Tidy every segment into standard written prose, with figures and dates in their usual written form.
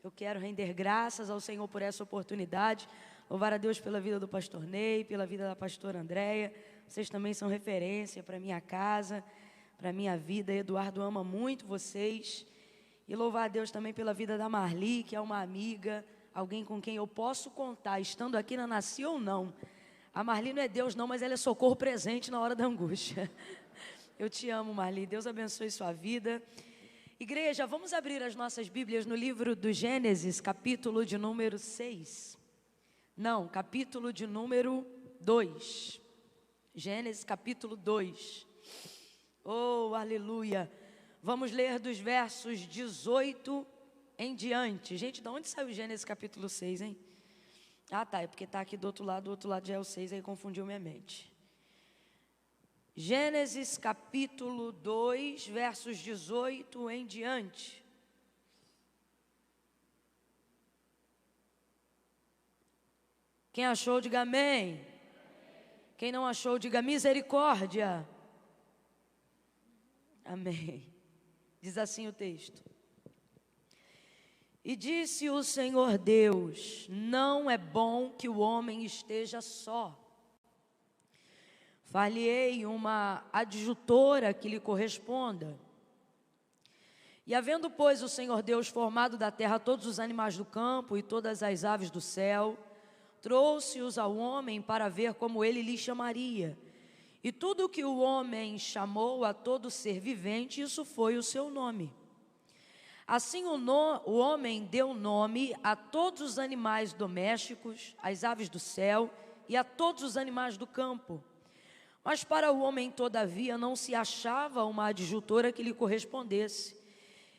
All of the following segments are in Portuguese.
Eu quero render graças ao Senhor por essa oportunidade. Louvar a Deus pela vida do pastor Ney, pela vida da pastora Andréia. Vocês também são referência para minha casa, para minha vida. Eduardo ama muito vocês. E louvar a Deus também pela vida da Marli, que é uma amiga, alguém com quem eu posso contar, estando aqui na Nasci ou não. A Marli não é Deus não, mas ela é socorro presente na hora da angústia. Eu te amo, Marli. Deus abençoe sua vida. Igreja, vamos abrir as nossas Bíblias no livro do Gênesis, capítulo de número 6. Não, capítulo de número 2. Gênesis, capítulo 2. Oh, aleluia. Vamos ler dos versos 18 em diante. Gente, de onde saiu Gênesis, capítulo 6, hein? Ah, tá, é porque está aqui do outro lado já é o 6, aí confundiu minha mente. Gênesis capítulo 2, versos 18 em diante. Quem achou, diga amém. Quem não achou, diga misericórdia. Amém. Diz assim o texto. E disse o Senhor Deus: não é bom que o homem esteja só. Far-lhe-ei uma adjutora que lhe corresponda. E havendo, pois, o Senhor Deus formado da terra todos os animais do campo e todas as aves do céu, trouxe-os ao homem para ver como ele lhe chamaria. E tudo que o homem chamou a todo ser vivente, isso foi o seu nome. Assim o homem deu nome a todos os animais domésticos, às aves do céu e a todos os animais do campo. Mas para o homem, todavia, não se achava uma adjutora que lhe correspondesse.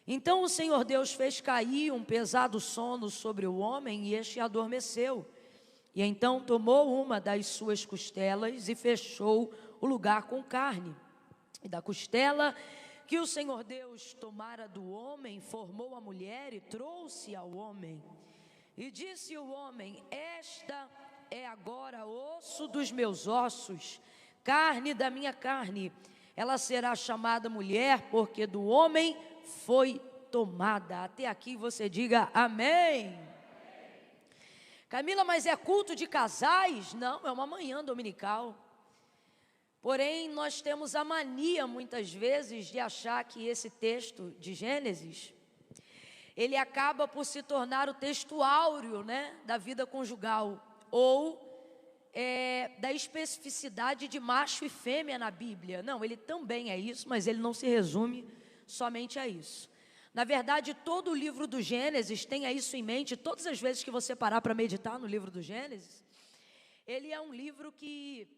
Então o Senhor Deus fez cair um pesado sono sobre o homem e este adormeceu. E então tomou uma das suas costelas e fechou o lugar com carne. E da costela que o Senhor Deus tomara do homem, formou a mulher e trouxe ao homem. E disse o homem: esta é agora osso dos meus ossos, carne da minha carne. Ela será chamada mulher, porque do homem foi tomada. Até aqui você diga amém. Camila, mas é culto de casais? Não, é uma manhã dominical. Porém, nós temos a mania, muitas vezes, de achar que esse texto de Gênesis, ele acaba por se tornar o texto áureo, né, da vida conjugal, ou da especificidade de macho e fêmea na Bíblia. Não, ele também é isso, mas ele não se resume somente a isso. Na verdade, todo o livro do Gênesis, tenha isso em mente, todas as vezes que você parar para meditar no livro do Gênesis, ele é um livro que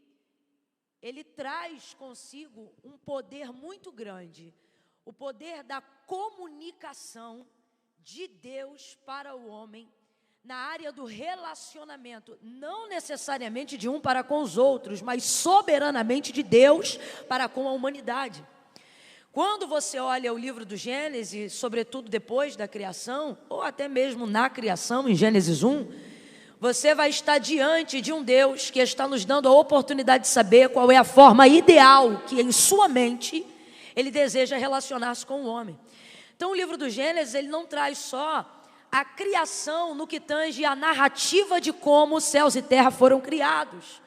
ele traz consigo um poder muito grande, o poder da comunicação de Deus para o homem, na área do relacionamento, não necessariamente de um para com os outros, mas soberanamente de Deus para com a humanidade. Quando você olha o livro do Gênesis, sobretudo depois da criação, ou até mesmo na criação, em Gênesis 1, você vai estar diante de um Deus que está nos dando a oportunidade de saber qual é a forma ideal que em sua mente Ele deseja relacionar-se com o homem. Então o livro do Gênesis, ele não traz só a criação no que tange a narrativa de como céus e terra foram criados,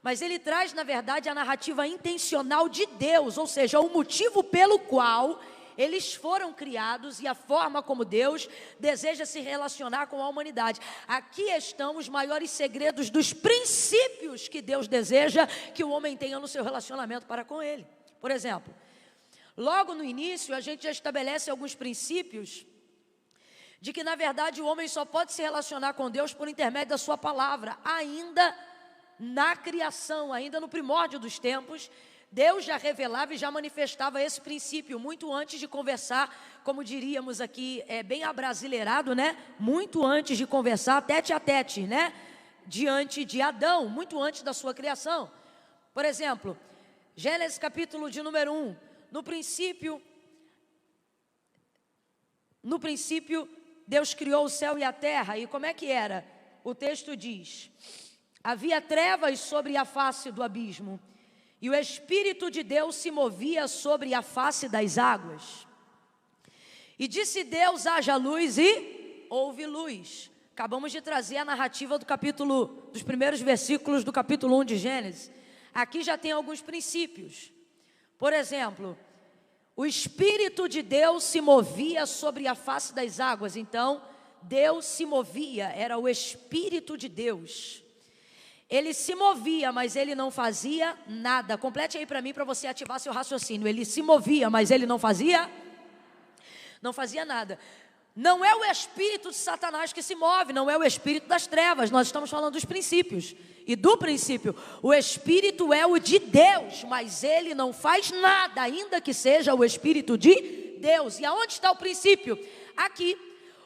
mas ele traz, na verdade, a narrativa intencional de Deus, ou seja, o motivo pelo qual eles foram criados e a forma como Deus deseja se relacionar com a humanidade. Aqui estão os maiores segredos dos princípios que Deus deseja que o homem tenha no seu relacionamento para com Ele. Por exemplo, logo no início a gente já estabelece alguns princípios de que, na verdade, o homem só pode se relacionar com Deus por intermédio da sua palavra. Ainda na criação, ainda no primórdio dos tempos, Deus já revelava e já manifestava esse princípio, muito antes de conversar, como diríamos aqui, bem abrasileirado, né? Muito antes de conversar tete a tete, né? Diante de Adão, muito antes da sua criação. Por exemplo, Gênesis capítulo de número 1, no princípio, Deus criou o céu e a terra. E como é que era? O texto diz: havia trevas sobre a face do abismo, e o Espírito de Deus se movia sobre a face das águas. E disse Deus: haja luz, e houve luz. Acabamos de trazer a narrativa dos primeiros versículos do capítulo 1 de Gênesis. Aqui já tem alguns princípios. Por exemplo, o Espírito de Deus se movia sobre a face das águas. Então, Deus se movia, era o Espírito de Deus. Ele se movia, mas ele não fazia nada. Complete aí para mim, para você ativar seu raciocínio. Ele se movia, mas ele não fazia nada. Não é o espírito de Satanás que se move, não é o espírito das trevas. Nós estamos falando dos princípios. E do princípio, o espírito é o de Deus, mas ele não faz nada, ainda que seja o espírito de Deus. E aonde está o princípio? Aqui.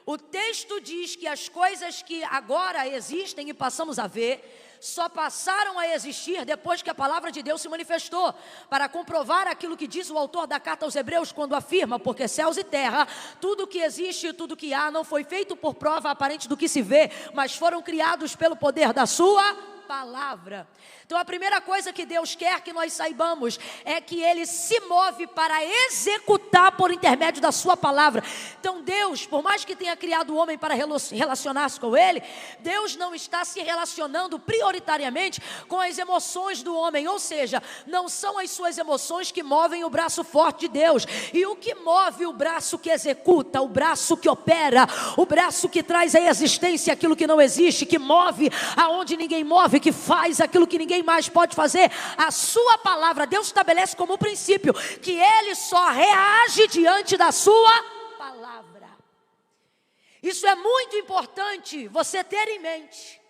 O texto diz que as coisas que agora existem e passamos a ver, só passaram a existir depois que a palavra de Deus se manifestou, para comprovar aquilo que diz o autor da carta aos Hebreus, quando afirma: porque céus e terra, tudo que existe e tudo que há, não foi feito por prova aparente do que se vê, mas foram criados pelo poder da sua palavra. Então a primeira coisa que Deus quer que nós saibamos é que Ele se move para executar por intermédio da sua palavra. Então Deus, por mais que tenha criado o homem para relacionar-se com Ele, Deus não está se relacionando prioritariamente com as emoções do homem, ou seja, não são as suas emoções que movem o braço forte de Deus. E o que move o braço que executa, o braço que opera, o braço que traz à existência aquilo que não existe, que move aonde ninguém move, que faz aquilo que ninguém mais pode fazer, a sua palavra. Deus estabelece como princípio que Ele só reage diante da sua palavra. Isso é muito importante você ter em mente,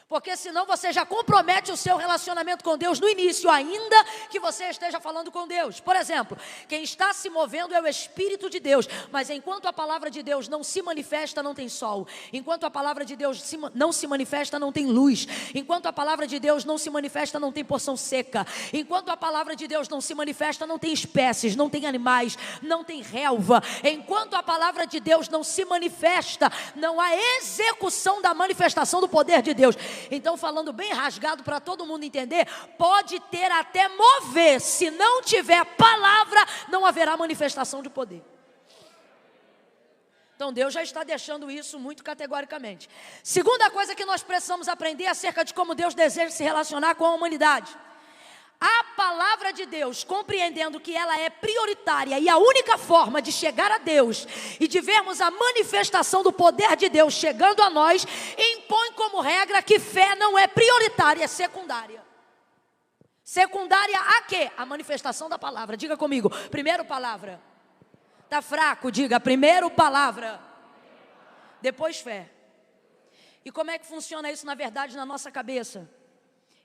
porque senão você já compromete o seu relacionamento com Deus no início, ainda que você esteja falando com Deus. Por exemplo, quem está se movendo é o Espírito de Deus, mas enquanto a palavra de Deus não se manifesta, não tem sol. Enquanto a palavra de Deus não se manifesta, não tem luz. Enquanto a palavra de Deus não se manifesta, não tem porção seca. Enquanto a palavra de Deus não se manifesta, não tem espécies, não tem animais, não tem relva. Enquanto a palavra de Deus não se manifesta, não há execução da manifestação do poder de Deus. Então, falando bem rasgado para todo mundo entender, pode ter até mover, se não tiver palavra, não haverá manifestação de poder. Então Deus já está deixando isso muito categoricamente. Segunda coisa que nós precisamos aprender acerca de como Deus deseja se relacionar com a humanidade. A palavra de Deus, compreendendo que ela é prioritária e a única forma de chegar a Deus e de vermos a manifestação do poder de Deus chegando a nós, impõe como regra que fé não é prioritária, é secundária. Secundária a quê? A manifestação da palavra. Diga comigo, primeiro palavra. Está fraco, diga, primeiro palavra, depois fé. E como é que funciona isso na verdade na nossa cabeça?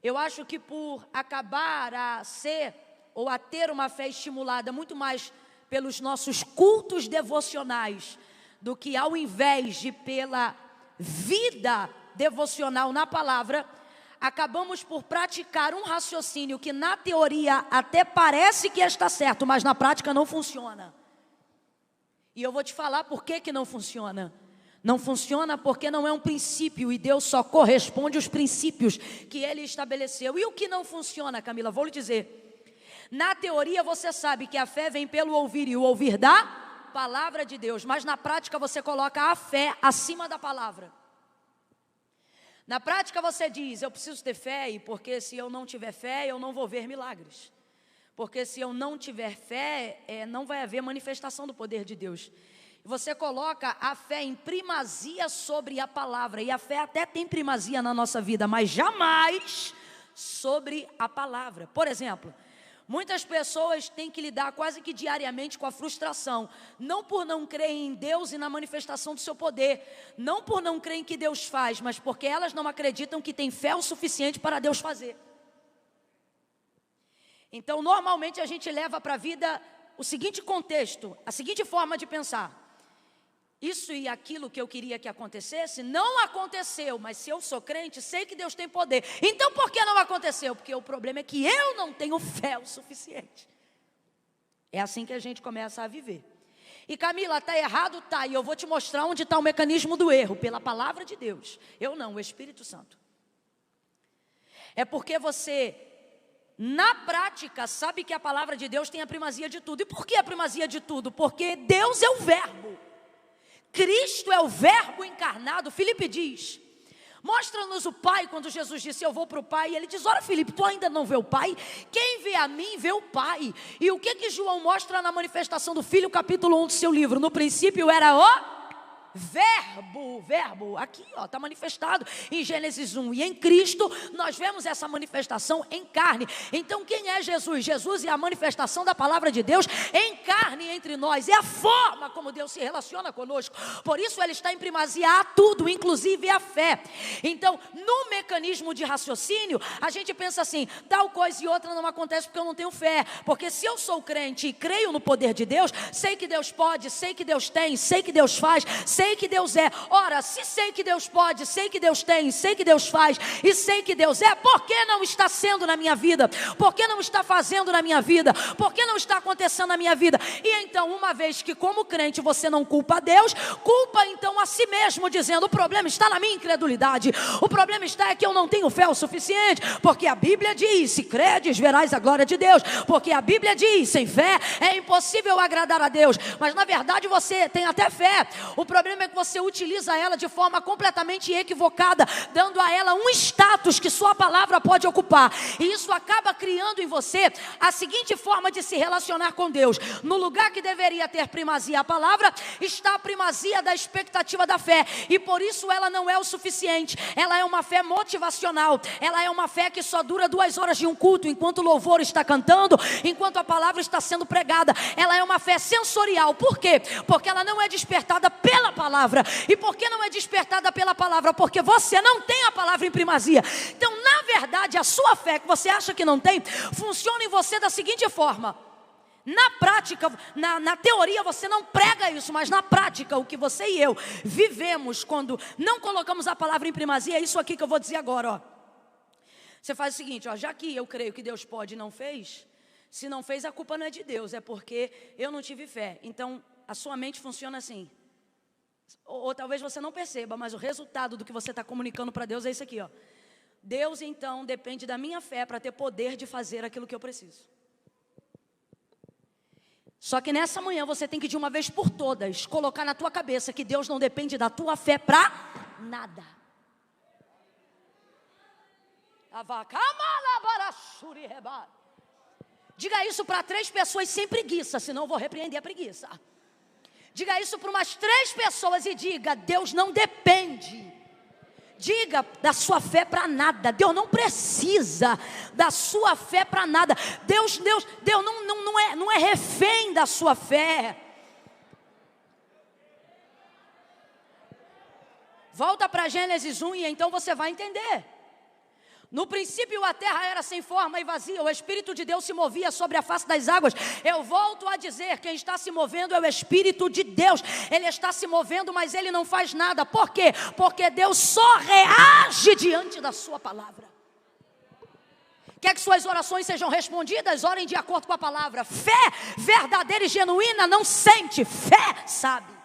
Eu acho que por acabar a ser ou a ter uma fé estimulada muito mais pelos nossos cultos devocionais do que ao invés de pela vida devocional na palavra, acabamos por praticar um raciocínio que na teoria até parece que está certo, mas na prática não funciona. E eu vou te falar por que não funciona. Não funciona porque não é um princípio e Deus só corresponde aos princípios que Ele estabeleceu. E o que não funciona, Camila? Vou lhe dizer. Na teoria você sabe que a fé vem pelo ouvir e o ouvir da palavra de Deus. Mas na prática você coloca a fé acima da palavra. Na prática você diz, eu preciso ter fé, e porque se eu não tiver fé eu não vou ver milagres. Porque se eu não tiver fé, não vai haver manifestação do poder de Deus. Você coloca a fé em primazia sobre a palavra. E a fé até tem primazia na nossa vida, mas jamais sobre a palavra. Por exemplo, muitas pessoas têm que lidar quase que diariamente com a frustração. Não por não crer em Deus e na manifestação do seu poder. Não por não crer em que Deus faz, mas porque elas não acreditam que tem fé o suficiente para Deus fazer. Então, normalmente a gente leva para a vida o seguinte contexto, a seguinte forma de pensar. Isso e aquilo que eu queria que acontecesse, não aconteceu, mas se eu sou crente, sei que Deus tem poder. Então por que não aconteceu? Porque o problema é que eu não tenho fé o suficiente. É assim que a gente começa a viver. E Camila, está errado? Tá, e eu vou te mostrar onde está o mecanismo do erro, pela palavra de Deus. Eu não, o Espírito Santo. É porque você, na prática, sabe que a palavra de Deus tem a primazia de tudo. E por que a primazia de tudo? Porque Deus é o verbo. Cristo é o verbo encarnado. Filipe diz: mostra-nos o Pai. Quando Jesus disse eu vou para o Pai, ele diz: ora Filipe, tu ainda não vê o Pai? Quem vê a mim vê o Pai. E o que João mostra na manifestação do Filho, capítulo 1 do seu livro? No princípio era o verbo, aqui está manifestado em Gênesis 1. E em Cristo nós vemos essa manifestação em carne. Então quem é Jesus? Jesus é a manifestação da palavra de Deus em carne entre nós. É a forma como Deus se relaciona conosco. Por isso ele está em primazia a tudo, inclusive a fé. Então no mecanismo de raciocínio a gente pensa assim: tal coisa e outra não acontece porque eu não tenho fé. Porque se eu sou crente e creio no poder de Deus, sei que Deus pode, sei que Deus tem, sei que Deus faz, sei que Deus é. Ora, se sei que Deus pode, sei que Deus tem, sei que Deus faz e sei que Deus é, por que não está sendo na minha vida? Por que não está fazendo na minha vida? Por que não está acontecendo na minha vida? E então, uma vez que como crente você não culpa a Deus, culpa então a si mesmo, dizendo: o problema está na minha incredulidade, o problema está é que eu não tenho fé o suficiente, porque a Bíblia diz: se credes verás a glória de Deus, porque a Bíblia diz: sem fé é impossível agradar a Deus. Mas na verdade você tem até fé, o problema é que você utiliza ela de forma completamente equivocada, dando a ela um status que só a palavra pode ocupar. E isso acaba criando em você a seguinte forma de se relacionar com Deus: no lugar que deveria ter primazia a palavra, está a primazia da expectativa da fé. E por isso ela não é o suficiente. Ela é uma fé motivacional. Ela é uma fé que só dura 2 horas de um culto, enquanto o louvor está cantando, enquanto a palavra está sendo pregada. Ela é uma fé sensorial. Por quê? Porque ela não é despertada pela palavra. E por que não é despertada pela palavra? Porque você não tem a palavra em primazia. Então, na verdade, a sua fé, que você acha que não tem, funciona em você da seguinte forma: na prática, na teoria você não prega isso, mas na prática o que você e eu vivemos quando não colocamos a palavra em primazia é isso aqui que eu vou dizer agora, ó. Você faz o seguinte, ó: já que eu creio que Deus pode e não fez, se não fez a culpa não é de Deus, é porque eu não tive fé. Então a sua mente funciona assim. Ou talvez você não perceba, mas o resultado do que você está comunicando para Deus é isso aqui, ó: Deus então depende da minha fé para ter poder de fazer aquilo que eu preciso. Só que nessa manhã você tem que de uma vez por todas colocar na tua cabeça que Deus não depende da tua fé para nada. Diga isso para 3 pessoas sem preguiça, senão eu vou repreender a preguiça. Diga isso para umas 3 pessoas e diga: Deus não depende, diga, da sua fé para nada. Deus não precisa da sua fé para nada. Deus não é refém da sua fé. Volta para Gênesis 1 e então você vai entender. No princípio a terra era sem forma e vazia, o Espírito de Deus se movia sobre a face das águas. Eu volto a dizer, quem está se movendo é o Espírito de Deus. Ele está se movendo, mas ele não faz nada. Por quê? Porque Deus só reage diante da sua palavra. Quer que suas orações sejam respondidas? Orem de acordo com a palavra. Fé verdadeira e genuína não sente, fé sabe.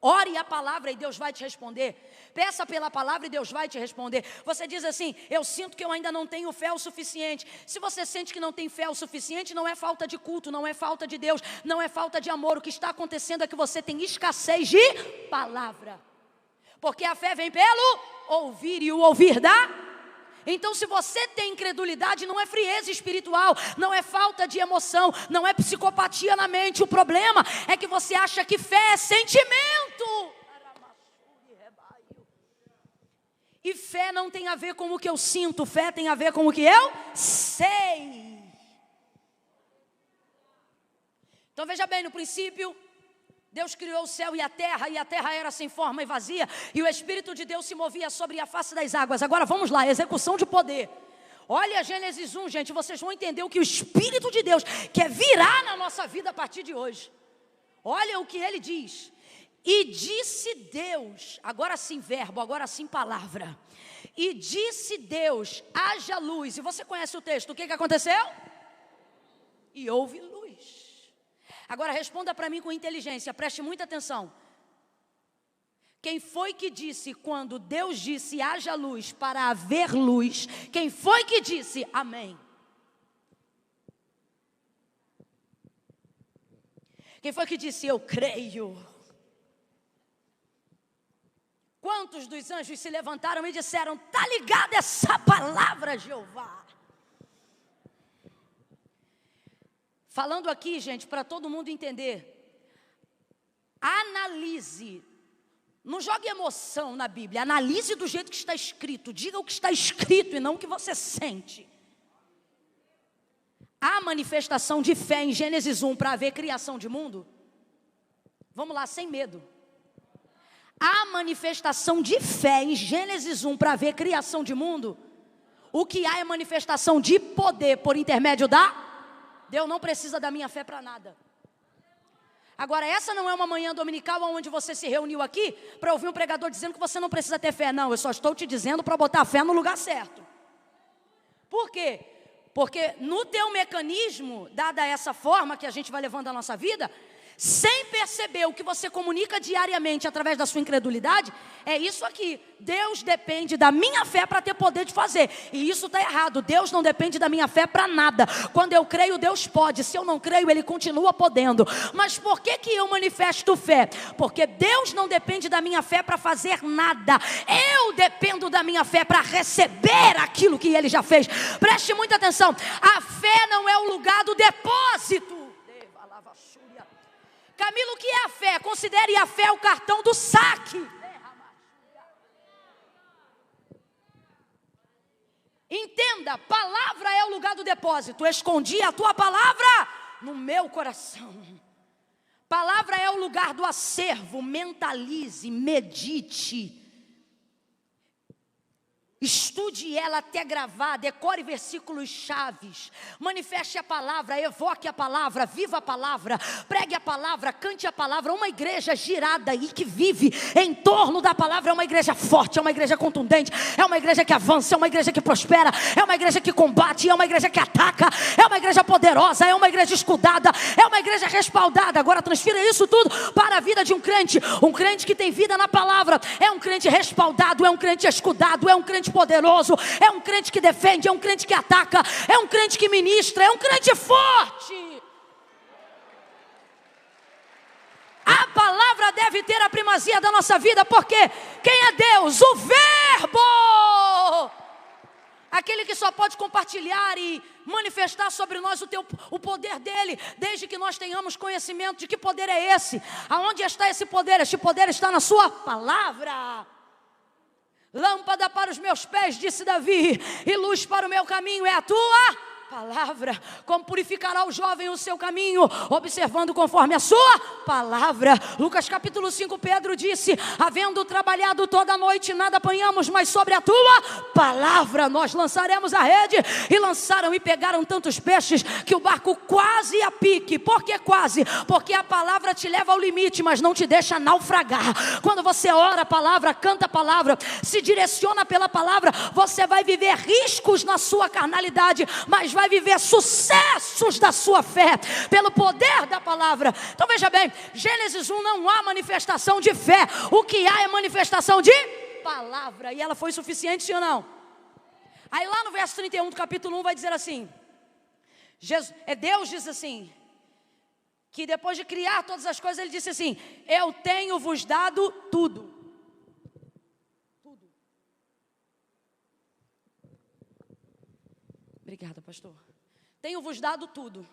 Ore a palavra e Deus vai te responder. Peça pela palavra e Deus vai te responder. Você diz assim: eu sinto que eu ainda não tenho fé o suficiente. Se você sente que não tem fé o suficiente, não é falta de culto, não é falta de Deus, não é falta de amor. O que está acontecendo é que você tem escassez de palavra. Porque a fé vem pelo ouvir e o ouvir da... Então, se você tem incredulidade, não é frieza espiritual, não é falta de emoção, não é psicopatia na mente. O problema é que você acha que fé é sentimento. E fé não tem a ver com o que eu sinto, fé tem a ver com o que eu sei. Então veja bem, no princípio Deus criou o céu e a terra era sem forma e vazia, e o Espírito de Deus se movia sobre a face das águas. Agora vamos lá, execução de poder. Olha Gênesis 1, gente, vocês vão entender o que o Espírito de Deus quer virar na nossa vida a partir de hoje. Olha o que ele diz: e disse Deus, agora sim verbo, agora sim palavra. E disse Deus, haja luz. E você conhece o texto, o que aconteceu? E houve luz. Agora responda para mim com inteligência, preste muita atenção. Quem foi que disse quando Deus disse haja luz para haver luz? Quem foi que disse amém? Quem foi que disse eu creio? Quantos dos anjos se levantaram e disseram: está ligada essa palavra, Jeová? Falando aqui, gente, para todo mundo entender, analise, não jogue emoção na Bíblia, analise do jeito que está escrito, diga o que está escrito e não o que você sente. Há manifestação de fé em Gênesis 1 para haver criação de mundo? Vamos lá, sem medo. Há manifestação de fé em Gênesis 1 para haver criação de mundo? O que há é manifestação de poder por intermédio da... Deus não precisa da minha fé para nada. Agora, essa não é uma manhã dominical onde você se reuniu aqui para ouvir um pregador dizendo que você não precisa ter fé. Não, eu só estou te dizendo para botar a fé no lugar certo. Por quê? Porque no teu mecanismo, dada essa forma que a gente vai levando a nossa vida, sem perceber o que você comunica diariamente através da sua incredulidade, é isso aqui: Deus depende da minha fé para ter poder de fazer. E isso está errado. Deus não depende da minha fé para nada. Quando eu creio, Deus pode. Se eu não creio, Ele continua podendo. Mas por que eu manifesto fé? Porque Deus não depende da minha fé para fazer nada. Eu dependo da minha fé para receber aquilo que Ele já fez. Preste muita atenção. A fé não é o lugar do depósito. Camilo, o que é a fé? Considere a fé o cartão do saque. Entenda, palavra é o lugar do depósito. Escondi a tua palavra no meu coração. Palavra é o lugar do acervo. Mentalize, medite. Estude ela até gravar, decore versículos chaves, manifeste a palavra, evoque a palavra, viva a palavra, pregue a palavra, cante a palavra. Uma igreja girada e que vive em torno da palavra é uma igreja forte, é uma igreja contundente, é uma igreja que avança, é uma igreja que prospera, é uma igreja que combate, é uma igreja que ataca, é uma igreja poderosa, é uma igreja escudada, é uma igreja respaldada. Agora transfira isso tudo para a vida de um crente que tem vida na palavra, é um crente respaldado, é um crente escudado, é um crente poderoso, é um crente que defende, é um crente que ataca, é um crente que ministra, é um crente forte. A palavra deve ter a primazia da nossa vida, porque quem é Deus? O Verbo, aquele que só pode compartilhar e manifestar sobre nós o poder dele, desde que nós tenhamos conhecimento de que poder é esse. Aonde está esse poder? Este poder está na sua palavra. Lâmpada para os meus pés, disse Davi, e luz para o meu caminho é a tua palavra. Como purificará o jovem o seu caminho? Observando conforme a sua palavra. Lucas capítulo 5, Pedro disse: havendo trabalhado toda a noite, nada apanhamos, mas sobre a tua palavra nós lançaremos a rede. E lançaram e pegaram tantos peixes que o barco quase ia pique. Por que quase? Porque a palavra te leva ao limite, mas não te deixa naufragar. Quando você ora a palavra, canta a palavra, se direciona pela palavra, você vai viver riscos na sua carnalidade, mas vai viver sucessos da sua fé, pelo poder da palavra. Então veja bem, Gênesis 1 não há manifestação de fé, o que há é manifestação de palavra, e ela foi suficiente, sim ou não? Aí lá no verso 31 do capítulo 1 vai dizer assim, Deus diz assim, que depois de criar todas as coisas, Ele disse assim: eu tenho vos dado tudo. Obrigada, pastor. Tenho vos dado tudo.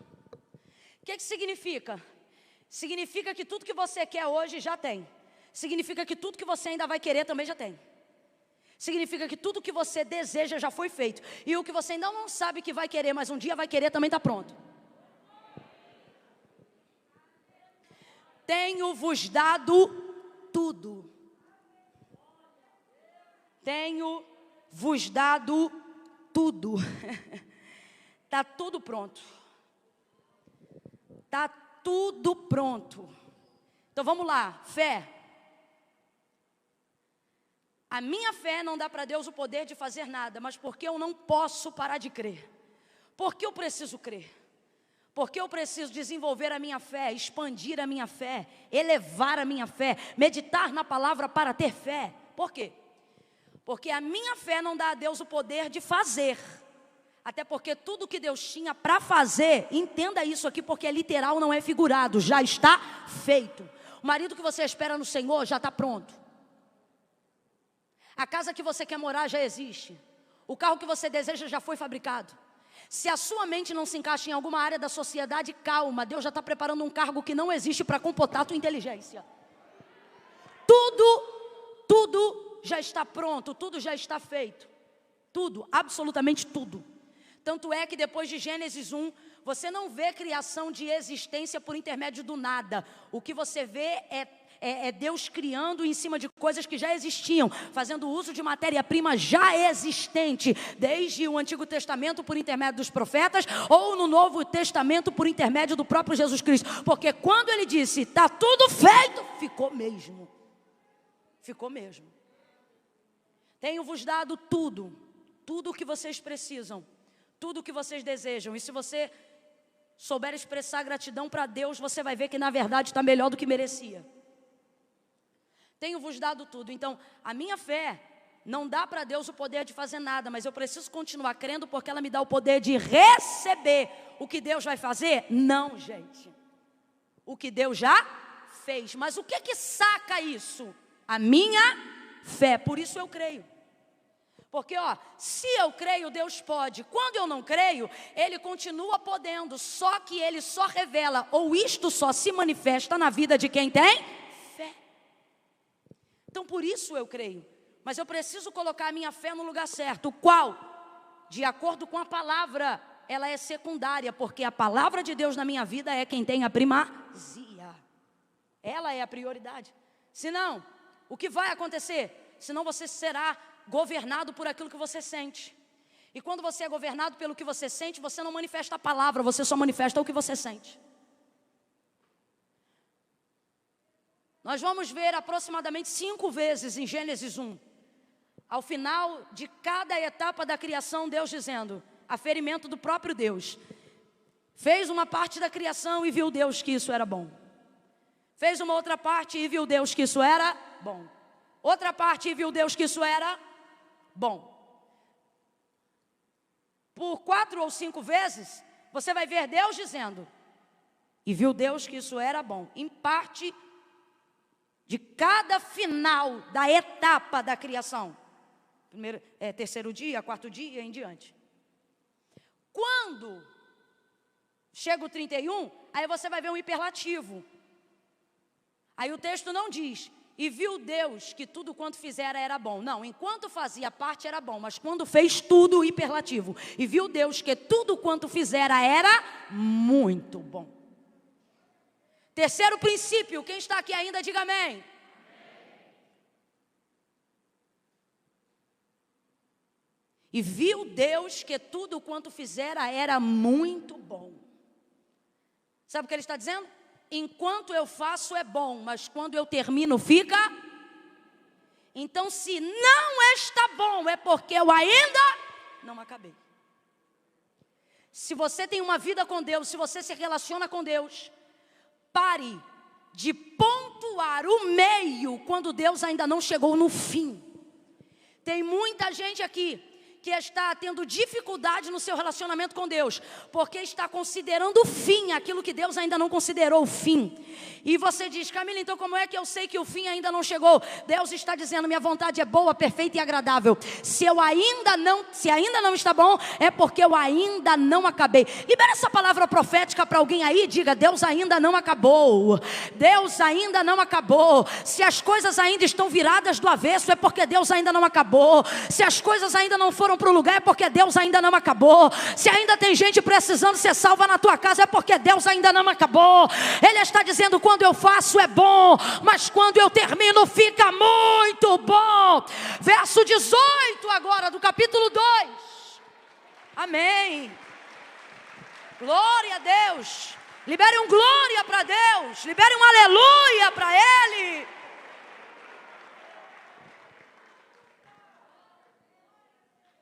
O que significa? Significa que tudo que você quer hoje já tem. Significa que tudo que você ainda vai querer também já tem. Significa que tudo que você deseja já foi feito. E o que você ainda não sabe que vai querer, mas um dia vai querer, também está pronto. Tenho vos dado tudo. Tenho vos dado tudo. Está tudo pronto. Está tudo pronto. Então vamos lá, fé. A minha fé não dá para Deus o poder de fazer nada, mas porque eu não posso parar de crer? Porque eu preciso crer? Porque eu preciso desenvolver a minha fé, expandir a minha fé, elevar a minha fé, meditar na palavra para ter fé. Por quê? Porque a minha fé não dá a Deus o poder de fazer. Até porque tudo que Deus tinha para fazer, entenda isso aqui, porque é literal, não é figurado, já está feito. O marido que você espera no Senhor já está pronto. A casa que você quer morar já existe. O carro que você deseja já foi fabricado. Se a sua mente não se encaixa em alguma área da sociedade, calma, Deus já está preparando um cargo que não existe para computar a tua inteligência. Tudo já está pronto, tudo já está feito. Tudo, absolutamente tudo. Tanto é que depois de Gênesis 1, você não vê criação de existência por intermédio do nada. O que você vê é Deus criando em cima de coisas que já existiam, fazendo uso de matéria-prima já existente, desde o Antigo Testamento por intermédio dos profetas, ou no Novo Testamento por intermédio do próprio Jesus Cristo. Porque quando ele disse, está tudo feito, ficou mesmo. Ficou mesmo. Tenho-vos dado tudo o que vocês precisam, tudo o que vocês desejam. E se você souber expressar gratidão para Deus, você vai ver que na verdade está melhor do que merecia. Tenho-vos dado tudo. Então, a minha fé não dá para Deus o poder de fazer nada, mas eu preciso continuar crendo porque ela me dá o poder de receber. O que Deus vai fazer? Não, gente. O que Deus já fez. Mas o que saca isso? A minha fé. Por isso eu creio. Porque, se eu creio, Deus pode. Quando eu não creio, Ele continua podendo. Só que Ele só revela, ou isto só se manifesta na vida de quem tem fé. Então, por isso eu creio. Mas eu preciso colocar a minha fé no lugar certo. O qual, de acordo com a palavra, ela é secundária. Porque a palavra de Deus na minha vida é quem tem a primazia. Ela é a prioridade. Senão, o que vai acontecer? Senão você será governado por aquilo que você sente. E quando você é governado pelo que você sente, você não manifesta a palavra, você só manifesta o que você sente. Nós vamos ver aproximadamente 5 vezes em Gênesis 1, ao final de cada etapa da criação, Deus dizendo, aferimento do próprio Deus. Fez uma parte da criação e viu Deus que isso era bom. Fez uma outra parte e viu Deus que isso era bom. Outra parte e viu Deus que isso era bom. Por 4 ou 5 vezes, você vai ver Deus dizendo, e viu Deus que isso era bom. Em parte de cada final da etapa da criação. Primeiro, terceiro dia, quarto dia, em diante. Quando chega o 31, aí você vai ver um hiperlativo. Aí o texto não diz, e viu Deus que tudo quanto fizera era bom. Não, enquanto fazia parte era bom, mas quando fez tudo, hiperlativo. E viu Deus que tudo quanto fizera era muito bom. Terceiro princípio, quem está aqui ainda, diga amém. E viu Deus que tudo quanto fizera era muito bom. Sabe o que ele está dizendo? Enquanto eu faço é bom, mas quando eu termino fica. Então se não está bom é porque eu ainda não acabei. Se você tem uma vida com Deus, se você se relaciona com Deus, pare de pontuar o meio quando Deus ainda não chegou no fim. Tem muita gente aqui que está tendo dificuldade no seu relacionamento com Deus, porque está considerando o fim, aquilo que Deus ainda não considerou o fim. E você diz, Camila, então como é que eu sei que o fim ainda não chegou? Deus está dizendo, minha vontade é boa, perfeita e agradável. Se ainda não está bom, é porque eu ainda não acabei. Libera essa palavra profética para alguém aí, diga, Deus ainda não acabou. Deus ainda não acabou. Se as coisas ainda estão viradas do avesso, é porque Deus ainda não acabou. Se as coisas ainda não foram para o lugar, é porque Deus ainda não acabou. Se ainda tem gente precisando ser salva na tua casa, é porque Deus ainda não acabou. Ele está dizendo, quando eu faço é bom, mas quando eu termino fica muito bom. Verso 18 agora do capítulo 2. Amém. Glória a Deus. Libere um glória para Deus. Libere um aleluia para Ele.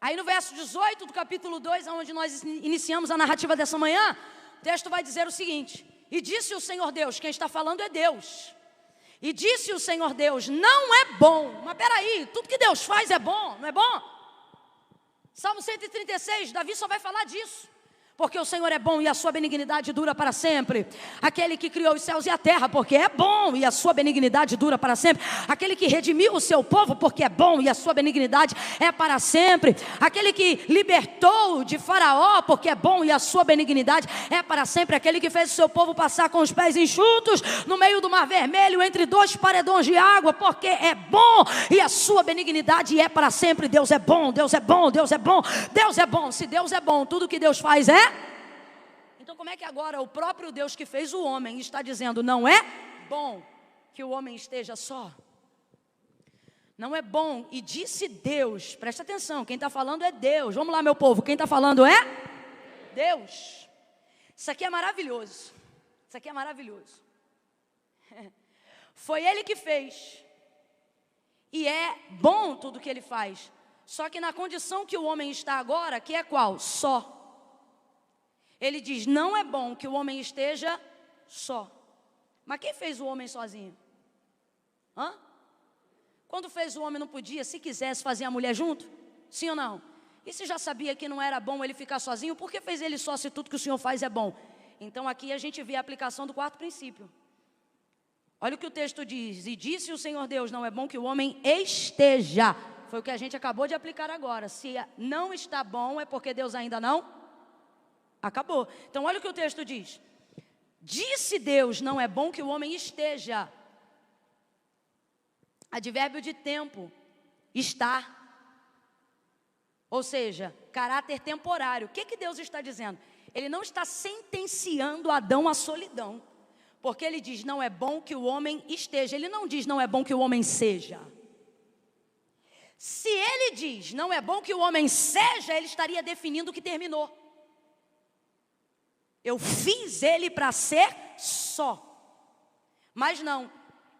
Aí no verso 18 do capítulo 2, onde nós iniciamos a narrativa dessa manhã, o texto vai dizer o seguinte: e disse o Senhor Deus, quem está falando é Deus. E disse o Senhor Deus, não é bom. Mas peraí, tudo que Deus faz é bom, não é bom? Salmo 136, Davi só vai falar disso. porque o Senhor é bom e a sua benignidade dura para sempre. Aquele que criou os céus e a terra, porque é bom e a sua benignidade dura para sempre. Aquele que redimiu o seu povo, porque é bom e a sua benignidade é para sempre. Aquele que libertou de Faraó, porque é bom e a sua benignidade é para sempre. Aquele que fez o seu povo passar com os pés enxutos no meio do mar vermelho, entre dois paredões de água, porque é bom e a sua benignidade é para sempre. Deus é bom, Deus é bom, Deus é bom, Deus é bom. Se Deus é bom, tudo que Deus faz é. Então como é que agora o próprio Deus que fez o homem está dizendo: não é bom que o homem esteja só? Não é bom. E disse Deus, presta atenção, quem está falando é Deus. Vamos lá, meu povo, quem está falando é Deus. Isso aqui é maravilhoso. Isso aqui é maravilhoso. Foi Ele que fez. E é bom tudo que Ele faz. Só que na condição que o homem está agora, que é qual? Só. Ele diz: não é bom que o homem esteja só. Mas quem fez o homem sozinho? Hã? Quando fez o homem não podia, se quisesse, fazer a mulher junto? Sim ou não? E se já sabia que não era bom ele ficar sozinho, por que fez ele só se tudo que o Senhor faz é bom? Então aqui a gente vê a aplicação do quarto princípio. Olha o que o texto diz: e disse o Senhor Deus, não é bom que o homem esteja. Foi o que a gente acabou de aplicar agora. Se não está bom, é porque Deus ainda não acabou. Então olha o que o texto diz: disse Deus, não é bom que o homem esteja. Advérbio de tempo, estar. Ou seja, caráter temporário. O que Deus está dizendo? Ele não está sentenciando Adão à solidão, porque ele diz: não é bom que o homem esteja. Ele não diz: não é bom que o homem seja. Se ele diz: não é bom que o homem seja, ele estaria definindo que terminou. Eu fiz ele para ser só. Mas não,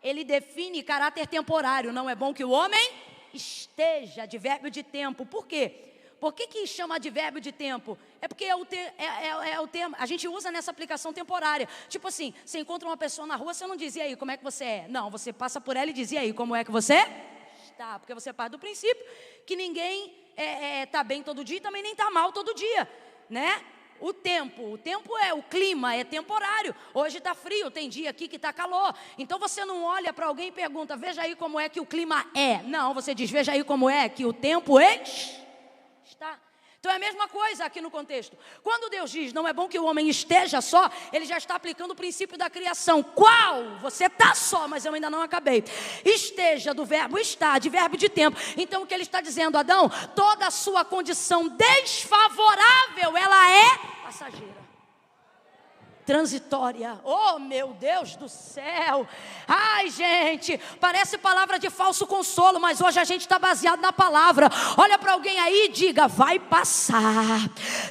ele define caráter temporário. Não é bom que o homem esteja, advérbio de tempo. Por quê? Por que chama advérbio de tempo? É porque é o termo, a gente usa nessa aplicação temporária. Tipo assim, você encontra uma pessoa na rua, você não diz: e aí, como é que você é? Não, você passa por ela e diz: e aí, como é que você está? Porque você parte do princípio que ninguém está bem todo dia e também nem está mal todo dia, né? O tempo é o clima, é temporário. Hoje está frio, tem dia aqui que está calor. Então você não olha para alguém e pergunta: veja aí como é que o clima é. Não, você diz: veja aí como é que o tempo está. Então é a mesma coisa aqui no contexto. Quando Deus diz: não é bom que o homem esteja só, Ele já está aplicando o princípio da criação. Qual? Você está só, mas eu ainda não acabei. Esteja, do verbo estar, de verbo de tempo. Então o que Ele está dizendo: Adão, toda a sua condição desfavorável, ela é passageira, transitória. Oh, meu Deus do céu. Ai, gente, parece palavra de falso consolo, mas hoje a gente está baseado na palavra. Olha para alguém aí e diga: vai passar.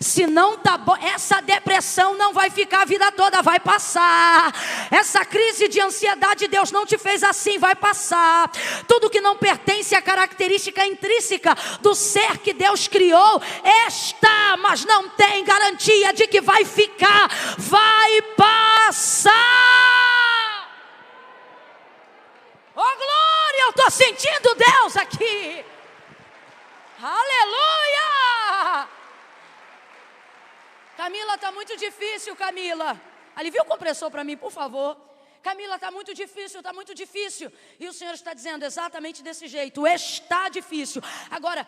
Se não tá bom, essa depressão não vai ficar a vida toda, vai passar. Essa crise de ansiedade, Deus não te fez assim, vai passar. Tudo que não pertence à característica intrínseca do ser que Deus criou está, mas não tem garantia de que vai ficar. Vai passar. Oh glória, eu estou sentindo Deus aqui. Aleluia. Camila, está muito difícil, Camila. Alivia o compressor para mim, por favor. Camila, está muito difícil, está muito difícil. E o Senhor está dizendo exatamente desse jeito: está difícil. Agora,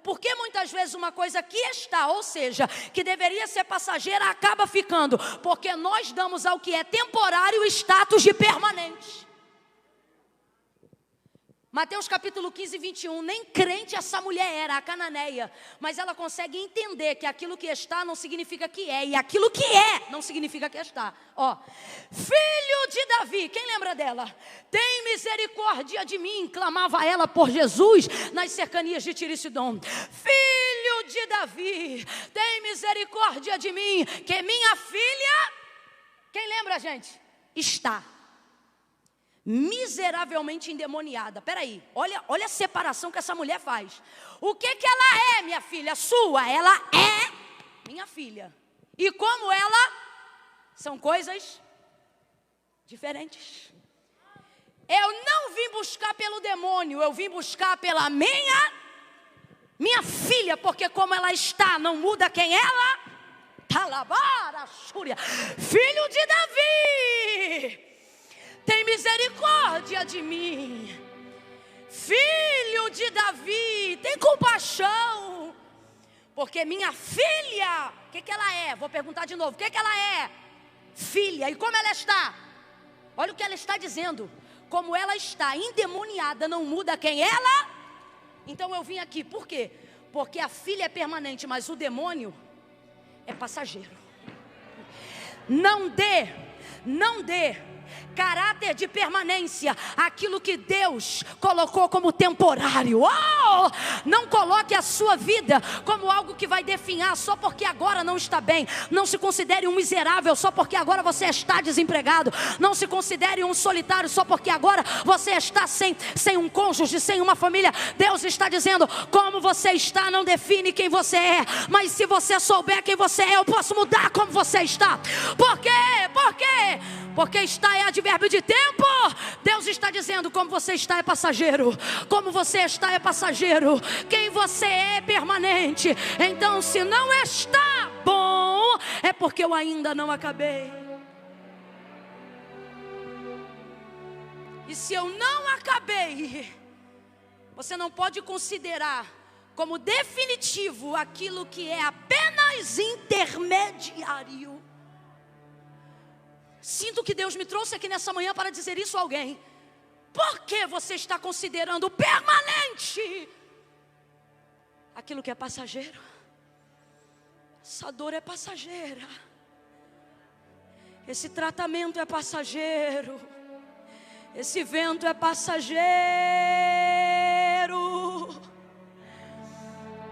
por que muitas vezes uma coisa que está, ou seja, que deveria ser passageira, acaba ficando? Porque nós damos ao que é temporário o status de permanente. Mateus capítulo 15, 21, nem crente essa mulher era, a cananeia, mas ela consegue entender que aquilo que está não significa que é, e aquilo que é não significa que está. Ó, filho de Davi, quem lembra dela? Tem misericórdia de mim, clamava ela por Jesus nas cercanias de Tiro e Sidom. Filho de Davi, tem misericórdia de mim, que minha filha, quem lembra, gente? Está miseravelmente endemoniada. Peraí, olha a separação que essa mulher faz. O que ela é, minha filha? Sua, ela é minha filha. E como ela, são coisas diferentes. Eu não vim buscar pelo demônio, eu vim buscar pela minha filha, porque como ela está, não muda quem ela Alabara, Xúria. Filho de Davi, tem misericórdia de mim. Filho de Davi, tem compaixão. Porque minha filha, o que ela é? Vou perguntar de novo, o que ela é? Filha. E como ela está? Olha o que ela está dizendo. Como ela está endemoniada, não muda quem ela. Então eu vim aqui, por quê? Porque a filha é permanente, mas o demônio é passageiro. Não dê caráter de permanência aquilo que Deus colocou como temporário. Não coloque a sua vida como algo que vai definhar só porque agora não está bem. Não se considere um miserável só porque agora você está desempregado. Não se considere um solitário só porque agora você está sem um cônjuge, sem uma família. Deus está dizendo, como você está não define quem você é, mas se você souber quem você é, eu posso mudar como você está. Por quê? Por quê? Porque está é advérbio de tempo. Deus está dizendo, como você está é passageiro. Como você está é passageiro. Quem você é permanente. Então se não está bom, é porque eu ainda não acabei. E se eu não acabei, você não pode considerar como definitivo aquilo que é apenas intermediário. Sinto que Deus me trouxe aqui nessa manhã para dizer isso a alguém. Por que você está considerando permanente aquilo que é passageiro? Essa dor é passageira. Esse tratamento é passageiro. Esse vento é passageiro.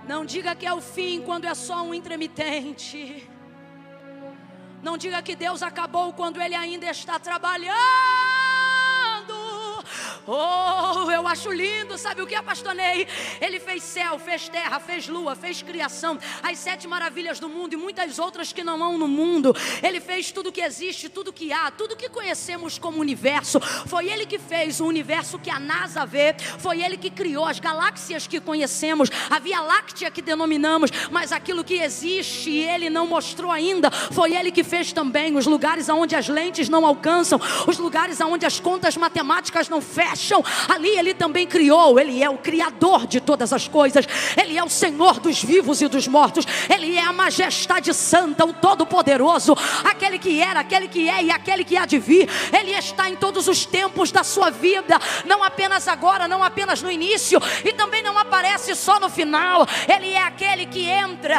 Não diga que é o fim quando é só um intermitente. Não diga que Deus acabou quando Ele ainda está trabalhando. Eu acho lindo, sabe o que, pastor Ney? Ele fez céu, fez terra, fez lua, fez criação, as 7 maravilhas do mundo e muitas outras que não há no mundo. Ele fez tudo que existe, tudo que há, tudo que conhecemos como universo. Foi Ele que fez o universo que a NASA vê. Foi Ele que criou as galáxias que conhecemos, a Via Láctea que denominamos. Mas aquilo que existe e Ele não mostrou ainda, foi Ele que fez também. Os lugares onde as lentes não alcançam, os lugares onde as contas matemáticas não fecham, ali Ele também criou. Ele é o Criador de todas as coisas. Ele é o Senhor dos vivos e dos mortos. Ele é a majestade santa, o Todo-Poderoso, aquele que era, aquele que é e aquele que há de vir. Ele está em todos os tempos da sua vida, não apenas agora, não apenas no início, e também não aparece só no final. Ele é aquele que entra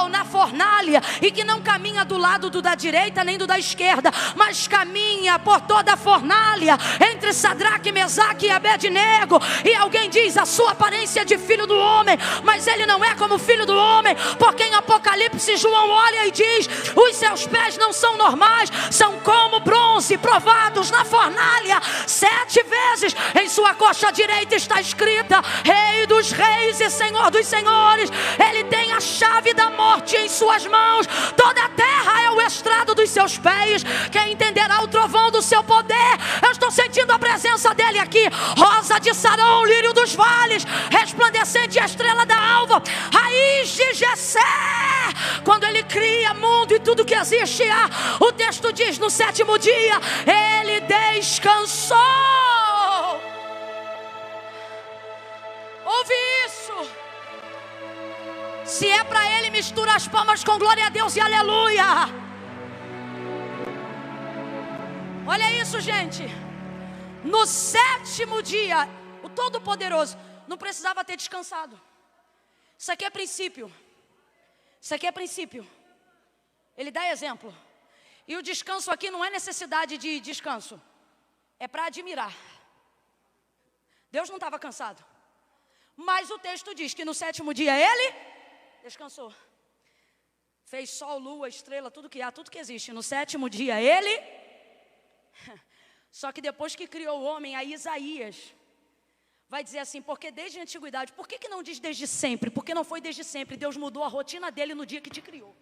na fornalha e que não caminha do lado da direita nem do da esquerda, mas caminha por toda a fornalha entre Sadraque, Mesaque e Abednego. E alguém diz, a sua aparência é de filho do homem, mas ele não é como filho do homem, porque em Apocalipse João olha e diz, os seus pés não são normais, são como bronze provados na fornalha 7 vezes. Em sua coxa direita está escrita, Rei dos reis e Senhor dos senhores. Ele tem a chave da morte em suas mãos. Toda a terra é o estrado dos seus pés. Quem entenderá o trovão do seu poder? Eu estou sentindo a presença dele aqui. Rosa de Sarão, lírio dos vales, resplandecente a estrela da alva, raiz de Jessé. Quando ele cria mundo e tudo que existe há, o texto diz, no 7º dia ele descansou. Ouve isso. Se é para ele, mistura as palmas com glória a Deus e aleluia. Olha isso, gente. No 7º dia, o Todo-Poderoso não precisava ter descansado. Isso aqui é princípio. Isso aqui é princípio. Ele dá exemplo. E o descanso aqui não é necessidade de descanso, é para admirar. Deus não estava cansado, mas o texto diz que no 7º dia ele descansou. Fez sol, lua, estrela, tudo que há, tudo que existe. No 7º dia ele... Só que depois que criou o homem, aí Isaías vai dizer assim, porque desde a antiguidade, por que não diz desde sempre? Porque não foi desde sempre, Deus mudou a rotina dele no dia que te criou.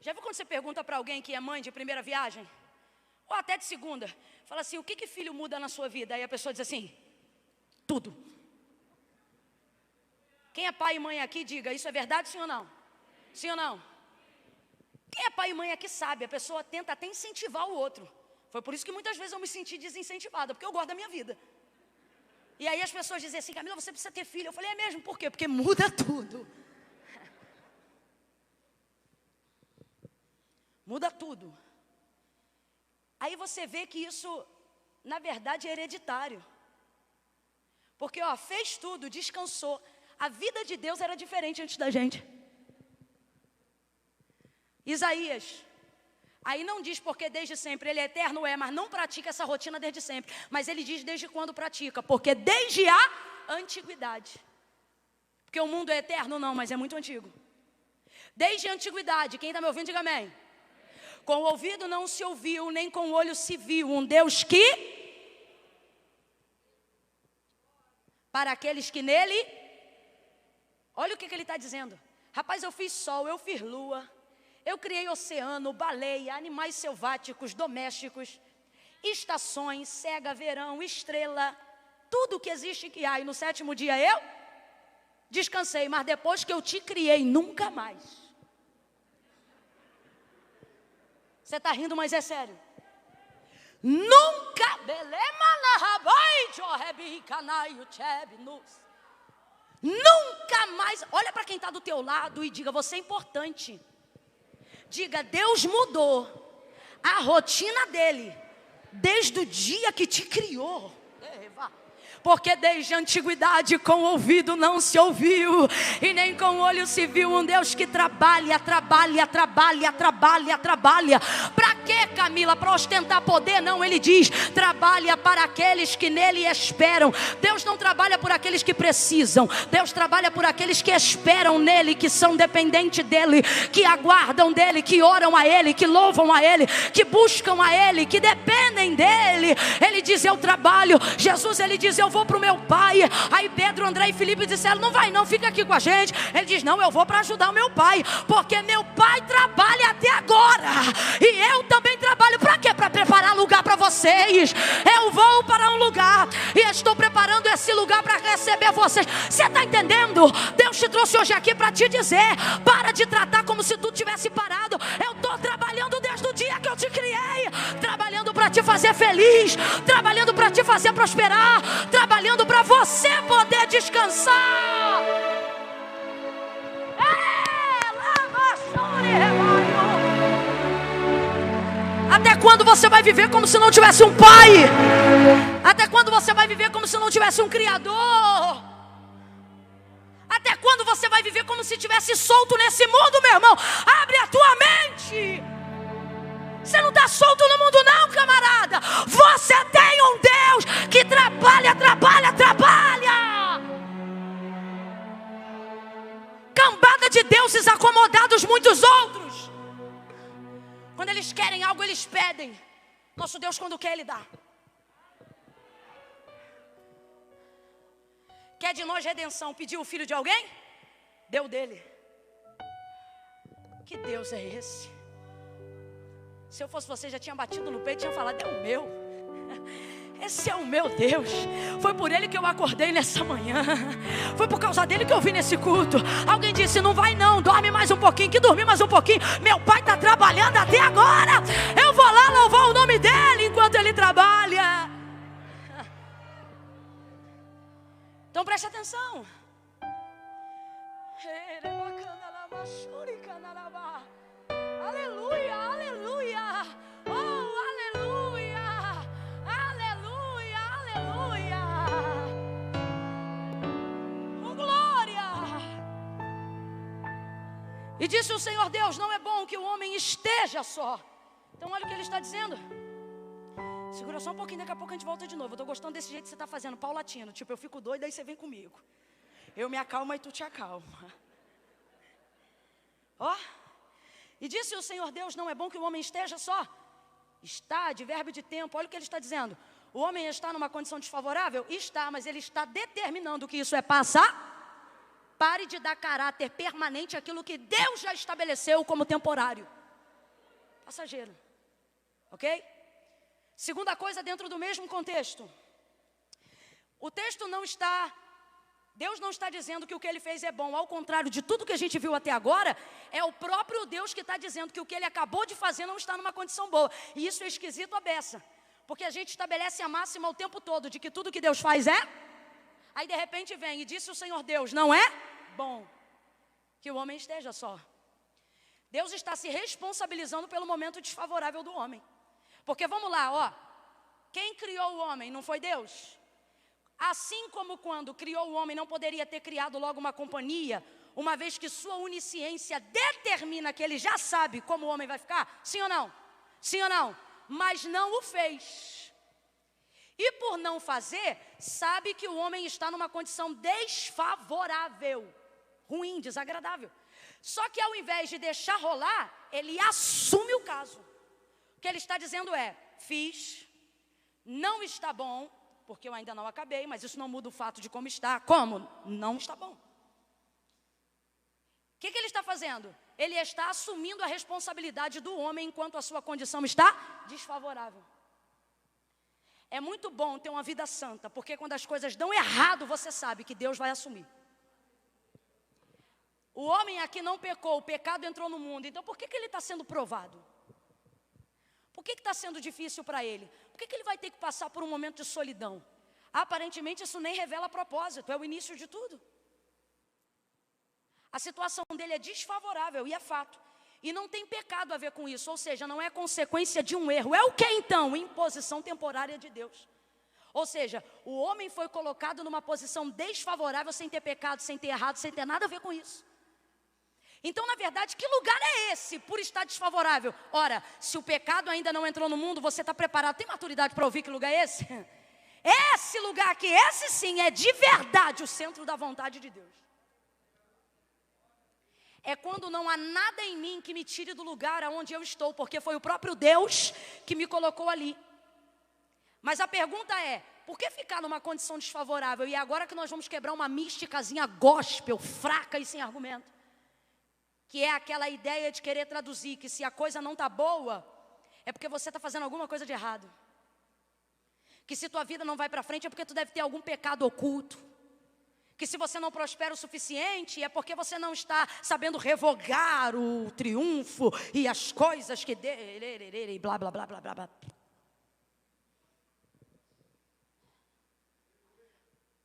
Já viu quando você pergunta para alguém que é mãe de primeira viagem? Ou até de segunda, fala assim, o que filho muda na sua vida? Aí a pessoa diz assim, tudo. Quem é pai e mãe aqui, diga, isso é verdade sim ou não? Sim ou não? Quem é pai e mãe aqui sabe, a pessoa tenta até incentivar o outro. Foi por isso que muitas vezes eu me senti desincentivada, porque eu gosto da minha vida. E aí as pessoas dizem assim, Camila, você precisa ter filho. Eu falei, é mesmo? Por quê? Porque muda tudo. Muda tudo. Aí você vê que isso, na verdade, é hereditário. Porque, fez tudo, descansou. A vida de Deus era diferente antes da gente. Isaías, aí não diz porque desde sempre, ele é eterno, mas não pratica essa rotina desde sempre. Mas ele diz desde quando pratica, porque desde a antiguidade. Porque o mundo é eterno, não, mas é muito antigo. Desde a antiguidade, quem está me ouvindo, diga amém. Com o ouvido não se ouviu, nem com o olho se viu, um Deus que... Para aqueles que nele... Olha o que ele está dizendo. Rapaz, eu fiz sol, eu fiz lua, eu criei oceano, baleia, animais selváticos, domésticos, estações, cega, verão, estrela, tudo que existe que há. E no sétimo dia eu descansei, mas depois que eu te criei, nunca mais. Você está rindo, mas é sério. Nunca, nunca mais. Olha para quem está do teu lado e diga, você é importante. Diga, Deus mudou a rotina dele desde o dia que te criou. Porque desde a antiguidade com o ouvido não se ouviu e nem com o olho se viu um Deus que trabalha. Para quê, Camila? Para ostentar poder? Não, ele diz, trabalha para aqueles que nele esperam. Deus não trabalha por aqueles que precisam. Deus trabalha por aqueles que esperam nele, que são dependentes dele, que aguardam dele, que oram a ele, que louvam a ele, que buscam a ele, que dependem dele. Ele diz, eu trabalho. Jesus, ele diz, eu vou para o meu pai. Aí Pedro, André e Filipe disseram, não vai não, fica aqui com a gente. Ele diz, não, eu vou para ajudar o meu pai, porque meu pai trabalha até agora, e eu também trabalho. Para quê? Para preparar lugar para vocês. Eu vou para um lugar e estou preparando esse lugar para receber vocês. Você está entendendo? Deus te trouxe hoje aqui para te dizer, para de tratar como se tu tivesse parado. Eu estou trabalhando desde o dia que eu te criei, trabalhando para te fazer feliz, trabalhando para te fazer prosperar, trabalhando para você poder descansar. Até quando você vai viver como se não tivesse um pai? Até quando você vai viver como se não tivesse um criador? Até quando você vai viver como se estivesse solto nesse mundo, meu irmão? Abre a tua mente. Você não está solto no mundo não, camarada. Você tem um Deus que trabalha. Cambada de deuses acomodados, muitos outros. Quando eles querem algo, eles pedem. Nosso Deus, quando quer, Ele dá. Quer de nós redenção? Pediu o filho de alguém? Deu dele. Que Deus é esse? Se eu fosse você, já tinha batido no peito e tinha falado, é o meu. Esse é o meu Deus. Foi por Ele que eu acordei nessa manhã. Foi por causa dele que eu vim nesse culto. Alguém disse, não vai não, dorme mais um pouquinho. Que dormir mais um pouquinho. Meu pai está trabalhando até agora. Eu vou lá louvar o nome dele enquanto ele trabalha. Então preste atenção. Aleluia, aleluia. Oh, aleluia. Aleluia, aleluia. Oh, glória. E disse o Senhor Deus, não é bom que o homem esteja só. Então olha o que ele está dizendo. Segura só um pouquinho, daqui a pouco a gente volta de novo. Eu estou gostando desse jeito que você está fazendo, paulatino. Tipo, eu fico doido, aí você vem comigo. Eu me acalmo e tu te acalma. Ó. E disse o Senhor Deus, não é bom que o homem esteja só. Está, de verbo de tempo, olha o que ele está dizendo. O homem está numa condição desfavorável? Está, mas ele está determinando que isso é passar. Pare de dar caráter permanente àquilo que Deus já estabeleceu como temporário. Passageiro. Ok? Segunda coisa dentro do mesmo contexto. O texto não está Deus não está dizendo que o que Ele fez é bom. Ao contrário de tudo que a gente viu até agora, é o próprio Deus que está dizendo que o que Ele acabou de fazer não está numa condição boa. E isso é esquisito a beça. Porque a gente estabelece a máxima o tempo todo de que tudo que Deus faz é. Aí de repente vem e disse o Senhor Deus, não é bom que o homem esteja só. Deus está se responsabilizando pelo momento desfavorável do homem. Porque vamos lá, ó. Quem criou o homem não foi Deus? Assim como quando criou o homem não poderia ter criado logo uma companhia, uma vez que sua onisciência determina que ele já sabe como o homem vai ficar? Sim ou não? Sim ou não? Mas não o fez. E por não fazer, sabe que o homem está numa condição desfavorável, ruim, desagradável. Só que ao invés de deixar rolar, ele assume o caso. O que ele está dizendo é, fiz, não está bom, porque eu ainda não acabei, mas isso não muda o fato de como está. Como? Não está bom. O que ele está fazendo? Ele está assumindo a responsabilidade do homem enquanto a sua condição está desfavorável. É muito bom ter uma vida santa, porque quando as coisas dão errado, você sabe que Deus vai assumir. O homem aqui não pecou, o pecado entrou no mundo. Então por que ele está sendo provado? Por que está sendo difícil para ele? Por que ele vai ter que passar por um momento de solidão? Aparentemente isso nem revela propósito, é o início de tudo. A situação dele é desfavorável e é fato. E não tem pecado a ver com isso, ou seja, não é consequência de um erro. É o que então? Imposição temporária de Deus. Ou seja, o homem foi colocado numa posição desfavorável sem ter pecado, sem ter errado, sem ter nada a ver com isso. Então, na verdade, que lugar é esse por estar desfavorável? Ora, se o pecado ainda não entrou no mundo, você está preparado? Tem maturidade para ouvir que lugar é esse? Esse lugar aqui, esse sim é de verdade o centro da vontade de Deus. É quando não há nada em mim que me tire do lugar aonde eu estou, porque foi o próprio Deus que me colocou ali. Mas a pergunta é, por que ficar numa condição desfavorável? E é agora que nós vamos quebrar uma místicazinha gospel, fraca e sem argumento. Que é aquela ideia de querer traduzir que se a coisa não está boa, é porque você está fazendo alguma coisa de errado. Que se tua vida não vai para frente é porque tu deve ter algum pecado oculto. Que se você não prospera o suficiente é porque você não está sabendo revogar o triunfo e as coisas que... blá, blá, blá, blá, blá, blá.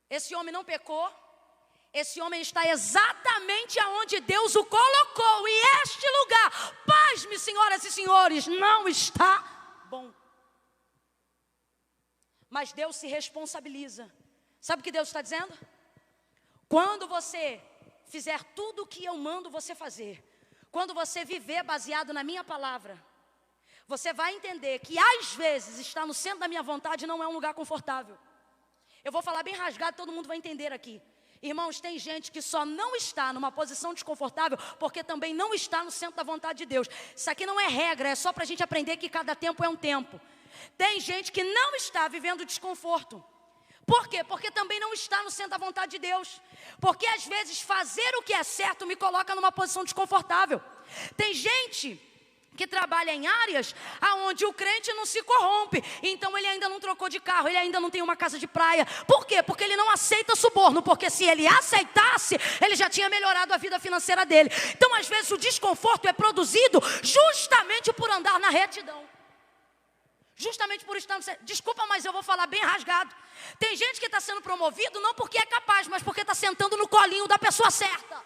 Esse homem não pecou. Esse homem está exatamente aonde Deus o colocou. E este lugar, pasme, senhoras e senhores, não está bom. Mas Deus se responsabiliza. Sabe o que Deus está dizendo? Quando você fizer tudo o que eu mando você fazer, quando você viver baseado na minha palavra, você vai entender que às vezes estar no centro da minha vontade não é um lugar confortável. Eu vou falar bem rasgado, todo mundo vai entender aqui. Irmãos, tem gente que só não está numa posição desconfortável porque também não está no centro da vontade de Deus. Isso aqui não é regra, é só para a gente aprender que cada tempo é um tempo. Tem gente que não está vivendo desconforto. Por quê? Porque também não está no centro da vontade de Deus. Porque às vezes fazer o que é certo me coloca numa posição desconfortável. Tem gente que trabalha em áreas onde o crente não se corrompe. Então ele ainda não trocou de carro, ele ainda não tem uma casa de praia. Por quê? Porque ele não aceita suborno. Porque se ele aceitasse, ele já tinha melhorado a vida financeira dele. Então às vezes o desconforto é produzido justamente por andar na retidão. Justamente por estar... Desculpa, mas eu vou falar bem rasgado. Tem gente que está sendo promovido não porque é capaz, mas porque está sentando no colinho da pessoa certa.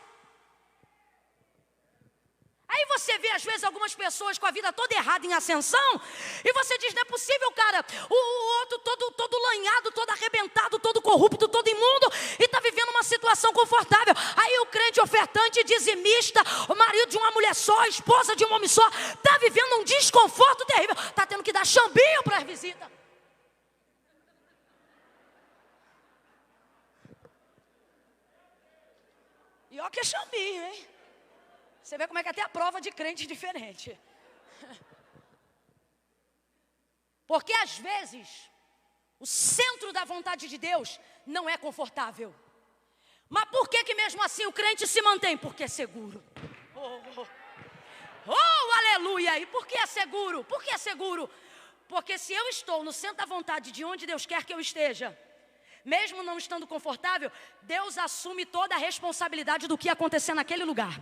Aí você vê às vezes algumas pessoas com a vida toda errada em ascensão, e você diz, não é possível, cara, o outro todo lanhado, todo arrebentado, todo corrupto, todo imundo, e está vivendo uma situação confortável. Aí o crente ofertante, dizimista, o marido de uma mulher só, a esposa de um homem só, está vivendo um desconforto terrível, está tendo que dar chambinho para as visitas. E ó que é chambinho, hein? Você vê como é que até a prova de crente é diferente. Porque às vezes o centro da vontade de Deus não é confortável. Mas por que mesmo assim o crente se mantém? Porque é seguro. Oh, aleluia! E por que é seguro? Por que é seguro? Porque se eu estou no centro da vontade de onde Deus quer que eu esteja, Mesmo não estando confortável, Deus assume toda a responsabilidade do que ia acontecer naquele lugar.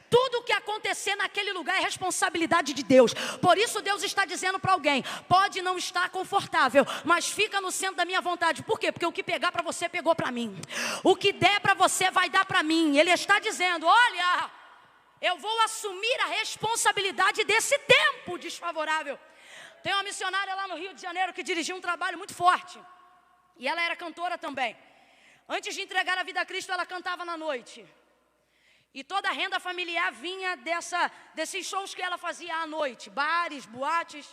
Tudo o que acontecer naquele lugar é responsabilidade de Deus. Por isso Deus está dizendo para alguém: pode não estar confortável, mas fica no centro da minha vontade. Por quê? Porque o que pegar para você, pegou para mim. O que der para você, vai dar para mim. Ele está dizendo: olha, eu vou assumir a responsabilidade desse tempo desfavorável. Tem uma missionária lá no Rio de Janeiro que dirigiu um trabalho muito forte. E ela era cantora também. Antes de entregar a vida a Cristo, ela cantava na noite. E toda a renda familiar vinha desses shows que ela fazia à noite. Bares, boates.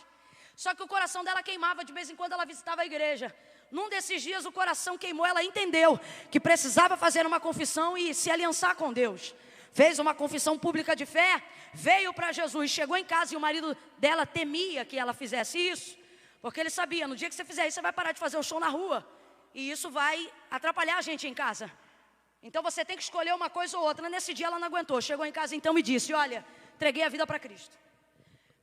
Só que o coração dela queimava, de vez em quando ela visitava a igreja. Num desses dias o coração queimou, ela entendeu que precisava fazer uma confissão e se aliançar com Deus. Fez uma confissão pública de fé, veio para Jesus, chegou em casa e o marido dela temia que ela fizesse isso. Porque ele sabia, no dia que você fizer isso, você vai parar de fazer o show na rua. E isso vai atrapalhar a gente em casa. Então você tem que escolher uma coisa ou outra. Nesse dia ela não aguentou, chegou em casa então e disse: olha, entreguei a vida para Cristo.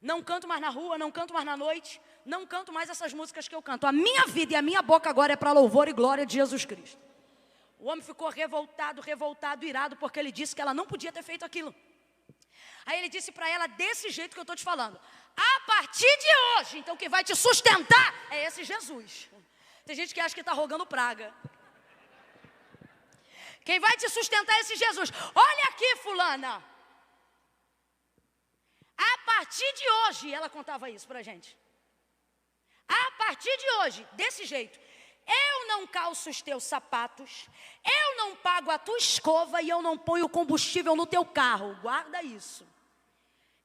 Não canto mais na rua, não canto mais na noite, não canto mais essas músicas que eu canto. A minha vida e a minha boca agora é para louvor e glória de Jesus Cristo. O homem ficou revoltado, irado, porque ele disse que ela não podia ter feito aquilo. Aí ele disse para ela, desse jeito que eu estou te falando: a partir de hoje, então quem vai te sustentar é esse Jesus. Tem gente que acha que está rogando praga. Quem vai te sustentar é esse Jesus. Olha aqui, fulana. A partir de hoje, ela contava isso para a gente. A partir de hoje, desse jeito, eu não calço os teus sapatos, eu não pago a tua escova e eu não ponho combustível no teu carro. Guarda isso.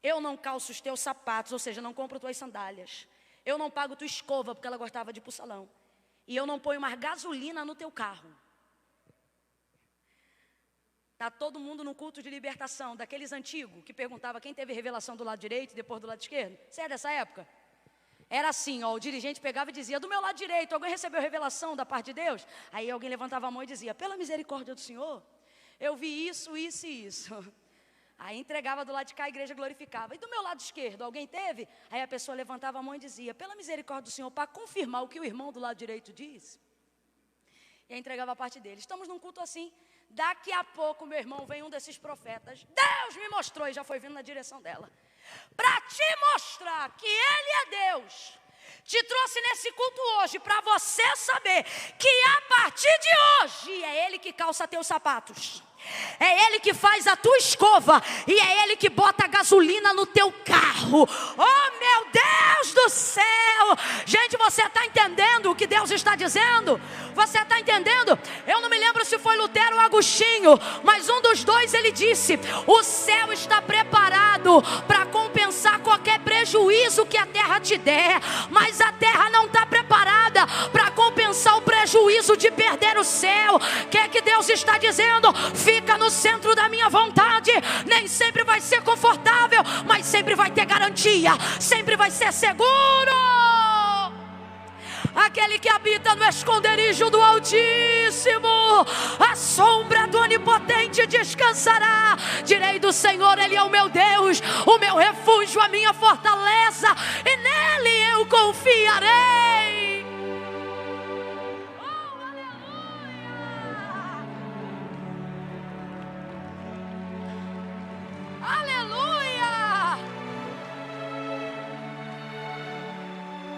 Eu não calço os teus sapatos, ou seja, não compro tuas sandálias. Eu não pago tua escova, porque ela gostava de ir para o salão. E eu não ponho mais gasolina no teu carro. Está todo mundo no culto de libertação, daqueles antigos, que perguntava quem teve revelação do lado direito e depois do lado esquerdo. Você é dessa época? Era assim, ó, o dirigente pegava e dizia: do meu lado direito, alguém recebeu revelação da parte de Deus? Aí alguém levantava a mão e dizia: pela misericórdia do Senhor, eu vi isso, isso e isso. Aí entregava do lado de cá, a igreja glorificava. E do meu lado esquerdo, alguém teve? Aí a pessoa levantava a mão e dizia: pela misericórdia do Senhor, para confirmar o que o irmão do lado direito diz. E aí entregava a parte dele. Estamos num culto assim. Daqui a pouco, meu irmão, vem um desses profetas. Deus me mostrou, e já foi vindo na direção dela. Para te mostrar que Ele é Deus. Te trouxe nesse culto hoje para você saber que a partir de hoje é Ele que calça teus sapatos. É Ele que faz a tua escova. E é Ele que bota a gasolina no teu carro. Oh, meu Deus do céu! Gente, você está entendendo o que Deus está dizendo? Você está entendendo? Eu não me lembro se foi Lutero ou Agostinho, mas um dos dois ele disse: o céu está preparado para compensar qualquer prejuízo que a terra te der, mas a terra não está preparada para compensar o prejuízo de perder o céu. O que é que Deus está dizendo? Fica no centro da minha vontade. Nem sempre vai ser confortável, mas sempre vai ter garantia, sempre vai ser seguro. Aquele que habita no esconderijo do Altíssimo, a sombra do Onipotente descansará. Direi do Senhor: Ele é o meu Deus, o meu refúgio, a minha fortaleza, e nele eu confiarei. Oh, aleluia! Aleluia!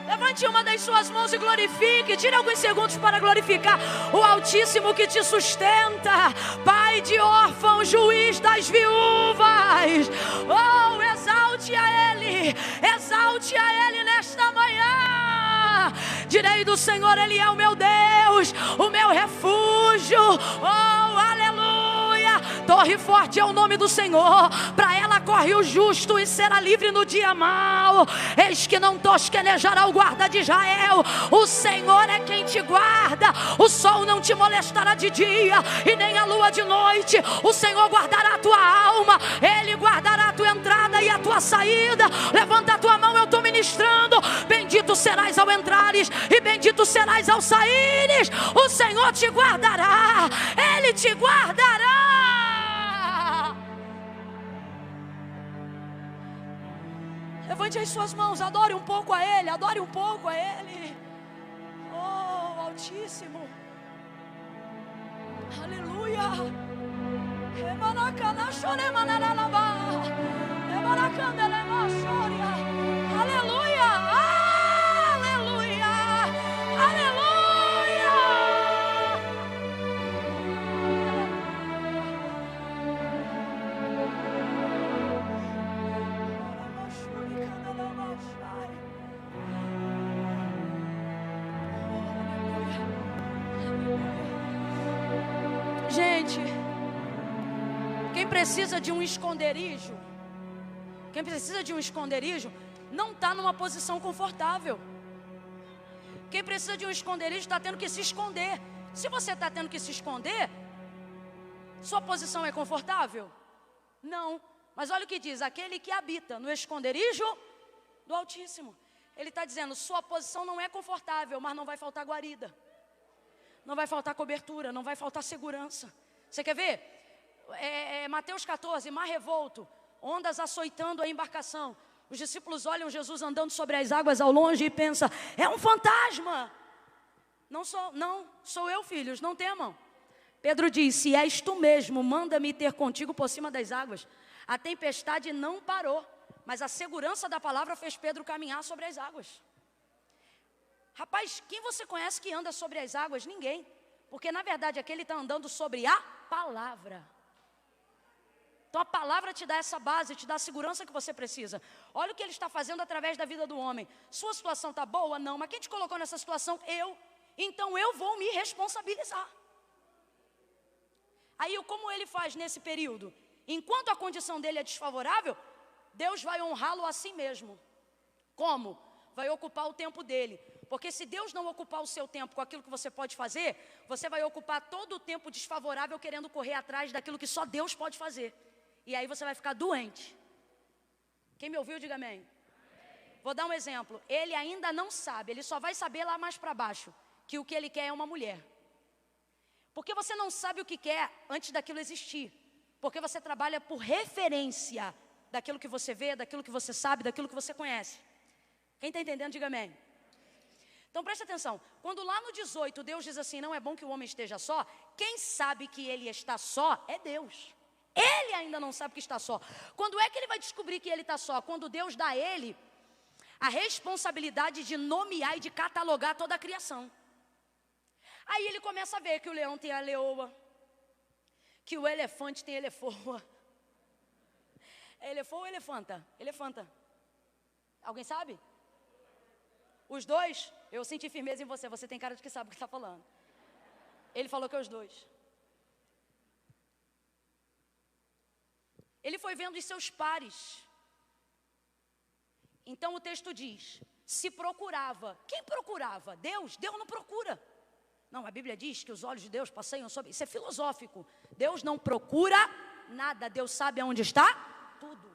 Levante uma das suas mãos e glorifique. Tire alguns segundos para glorificar o Altíssimo que te sustenta. Pai de órfãos, juiz das viúvas. Oh, exalte a Ele. Exalte a Ele nesta manhã. Direi do Senhor: Ele é o meu Deus, o meu refúgio. Oh, aleluia. Torre forte é o nome do Senhor. Para ela corre o justo e será livre no dia mau. Eis que não tosquenejará o guarda de Israel. O Senhor é quem te guarda. O sol não te molestará de dia e nem a lua de noite. O Senhor guardará a tua alma. Ele guardará a tua entrada e a tua saída. Levanta a tua mão, eu estou ministrando. Bendito serás ao entrares e bendito serás ao saíres. O Senhor te guardará. Ele te guardará. Levante as suas mãos, adore um pouco a Ele, adore um pouco a Ele. Oh, Altíssimo. Aleluia. Aleluia. Aleluia. Aleluia. Gente, quem precisa de um esconderijo, não está numa posição confortável. Quem precisa de um esconderijo está tendo que se esconder. Se você está tendo que se esconder, sua posição é confortável? Não. Mas olha o que diz: aquele que habita no esconderijo do Altíssimo. Ele está dizendo, sua posição não é confortável, mas não vai faltar guarida, não vai faltar cobertura, não vai faltar segurança. Você quer ver? Mateus 14, mar revolto, ondas açoitando a embarcação. Os discípulos olham Jesus andando sobre as águas ao longe e pensam, é um fantasma. Não sou eu, filhos, não temam. Pedro diz, se és tu mesmo, manda-me ter contigo por cima das águas. A tempestade não parou, mas a segurança da palavra fez Pedro caminhar sobre as águas. Rapaz, quem você conhece que anda sobre as águas? Ninguém. Porque na verdade aquele está andando sobre a palavra. Então a palavra te dá essa base, te dá a segurança que você precisa. Olha o que ele está fazendo através da vida do homem. Sua situação está boa? Não. Mas quem te colocou nessa situação? Eu. Então eu vou me responsabilizar. Aí como ele faz nesse período? Enquanto a condição dele é desfavorável, Deus vai honrá-lo a si mesmo. Como? Vai ocupar o tempo dele. Porque se Deus não ocupar o seu tempo com aquilo que você pode fazer, você vai ocupar todo o tempo desfavorável querendo correr atrás daquilo que só Deus pode fazer. E aí você vai ficar doente. Quem me ouviu, diga amém. Vou dar um exemplo. Ele ainda não sabe, ele só vai saber lá mais para baixo, que o que ele quer é uma mulher. Porque você não sabe o que quer antes daquilo existir. Porque você trabalha por referência daquilo que você vê, daquilo que você sabe, daquilo que você conhece. Quem está entendendo, diga amém. Então preste atenção, quando lá no 18 Deus diz assim, não é bom que o homem esteja só, quem sabe que ele está só é Deus. Ele ainda não sabe que está só. Quando é que ele vai descobrir que ele está só? Quando Deus dá a ele a responsabilidade de nomear e de catalogar toda a criação. Aí ele começa a ver que o leão tem a leoa, que o elefante tem elefoa. É elefoa ou elefanta? Elefanta. Alguém sabe? Os dois? Eu senti firmeza em você. Você tem cara de que sabe o que está falando. Ele falou que é os dois. Ele foi vendo os seus pares. Então o texto diz, se procurava. Quem procurava? Deus? Deus não procura. Não, a Bíblia diz que os olhos de Deus passeiam sobre... Isso é filosófico. Deus não procura nada. Deus sabe aonde está tudo.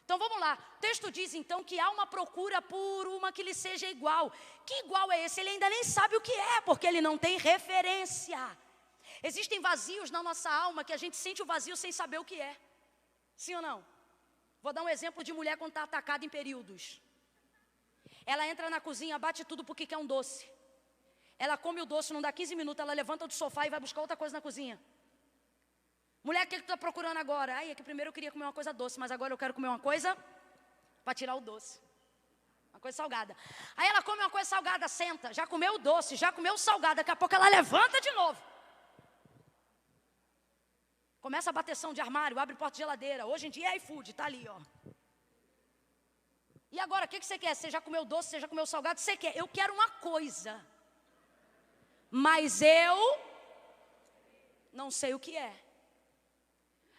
Então vamos lá, o texto diz então que há uma procura por uma que lhe seja igual. Que igual é esse? Ele ainda nem sabe o que é, porque ele não tem referência. Existem vazios na nossa alma que a gente sente o vazio sem saber o que é. Sim ou não? Vou dar um exemplo de mulher quando está atacada em períodos. Ela entra na cozinha, bate tudo porque quer um doce. Ela come o doce, não dá 15 minutos, ela levanta do sofá e vai buscar outra coisa na cozinha. Mulher, o que tu está procurando agora? Ai, é que primeiro eu queria comer uma coisa doce, mas agora eu quero comer uma coisa para tirar o doce. Uma coisa salgada. Aí ela come uma coisa salgada, senta, já comeu o doce, já comeu o salgado, daqui a pouco ela levanta de novo. Começa a bateção de armário, abre porta de geladeira. Hoje em dia é iFood, tá ali, ó. E agora, o que você quer? Você já comeu doce, você já comeu salgado? Você quer? Eu quero uma coisa. Mas eu não sei o que é.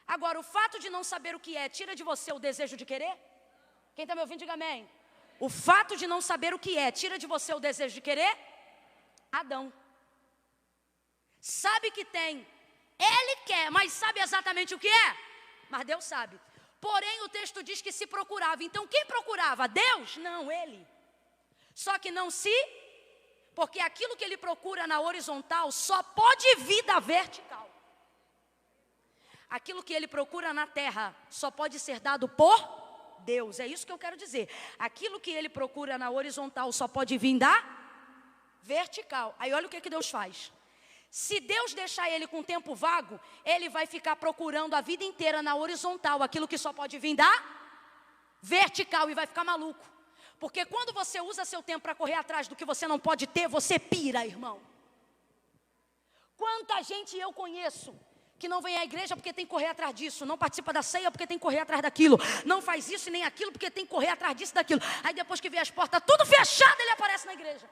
Agora, o fato de não saber o que é, tira de você o desejo de querer? Quem está me ouvindo, diga amém. O fato de não saber o que é, tira de você o desejo de querer? Adão. Sabe que tem. Ele quer, mas sabe exatamente o que é? Mas Deus sabe. Porém, o texto diz que se procurava. Então, quem procurava? Deus? Não, ele. Só que não se... Porque aquilo que ele procura na horizontal só pode vir da vertical. Aquilo que ele procura na terra só pode ser dado por Deus. É isso que eu quero dizer. Aquilo que ele procura na horizontal só pode vir da vertical. Aí olha o que Deus faz. Se Deus deixar ele com tempo vago, ele vai ficar procurando a vida inteira na horizontal, aquilo que só pode vir da vertical, e vai ficar maluco. Porque quando você usa seu tempo para correr atrás do que você não pode ter, você pira, irmão. Quanta gente eu conheço que não vem à igreja porque tem que correr atrás disso, não participa da ceia porque tem que correr atrás daquilo, não faz isso e nem aquilo porque tem que correr atrás disso e daquilo. Aí depois que vê as portas tudo fechadas, ele aparece na igreja.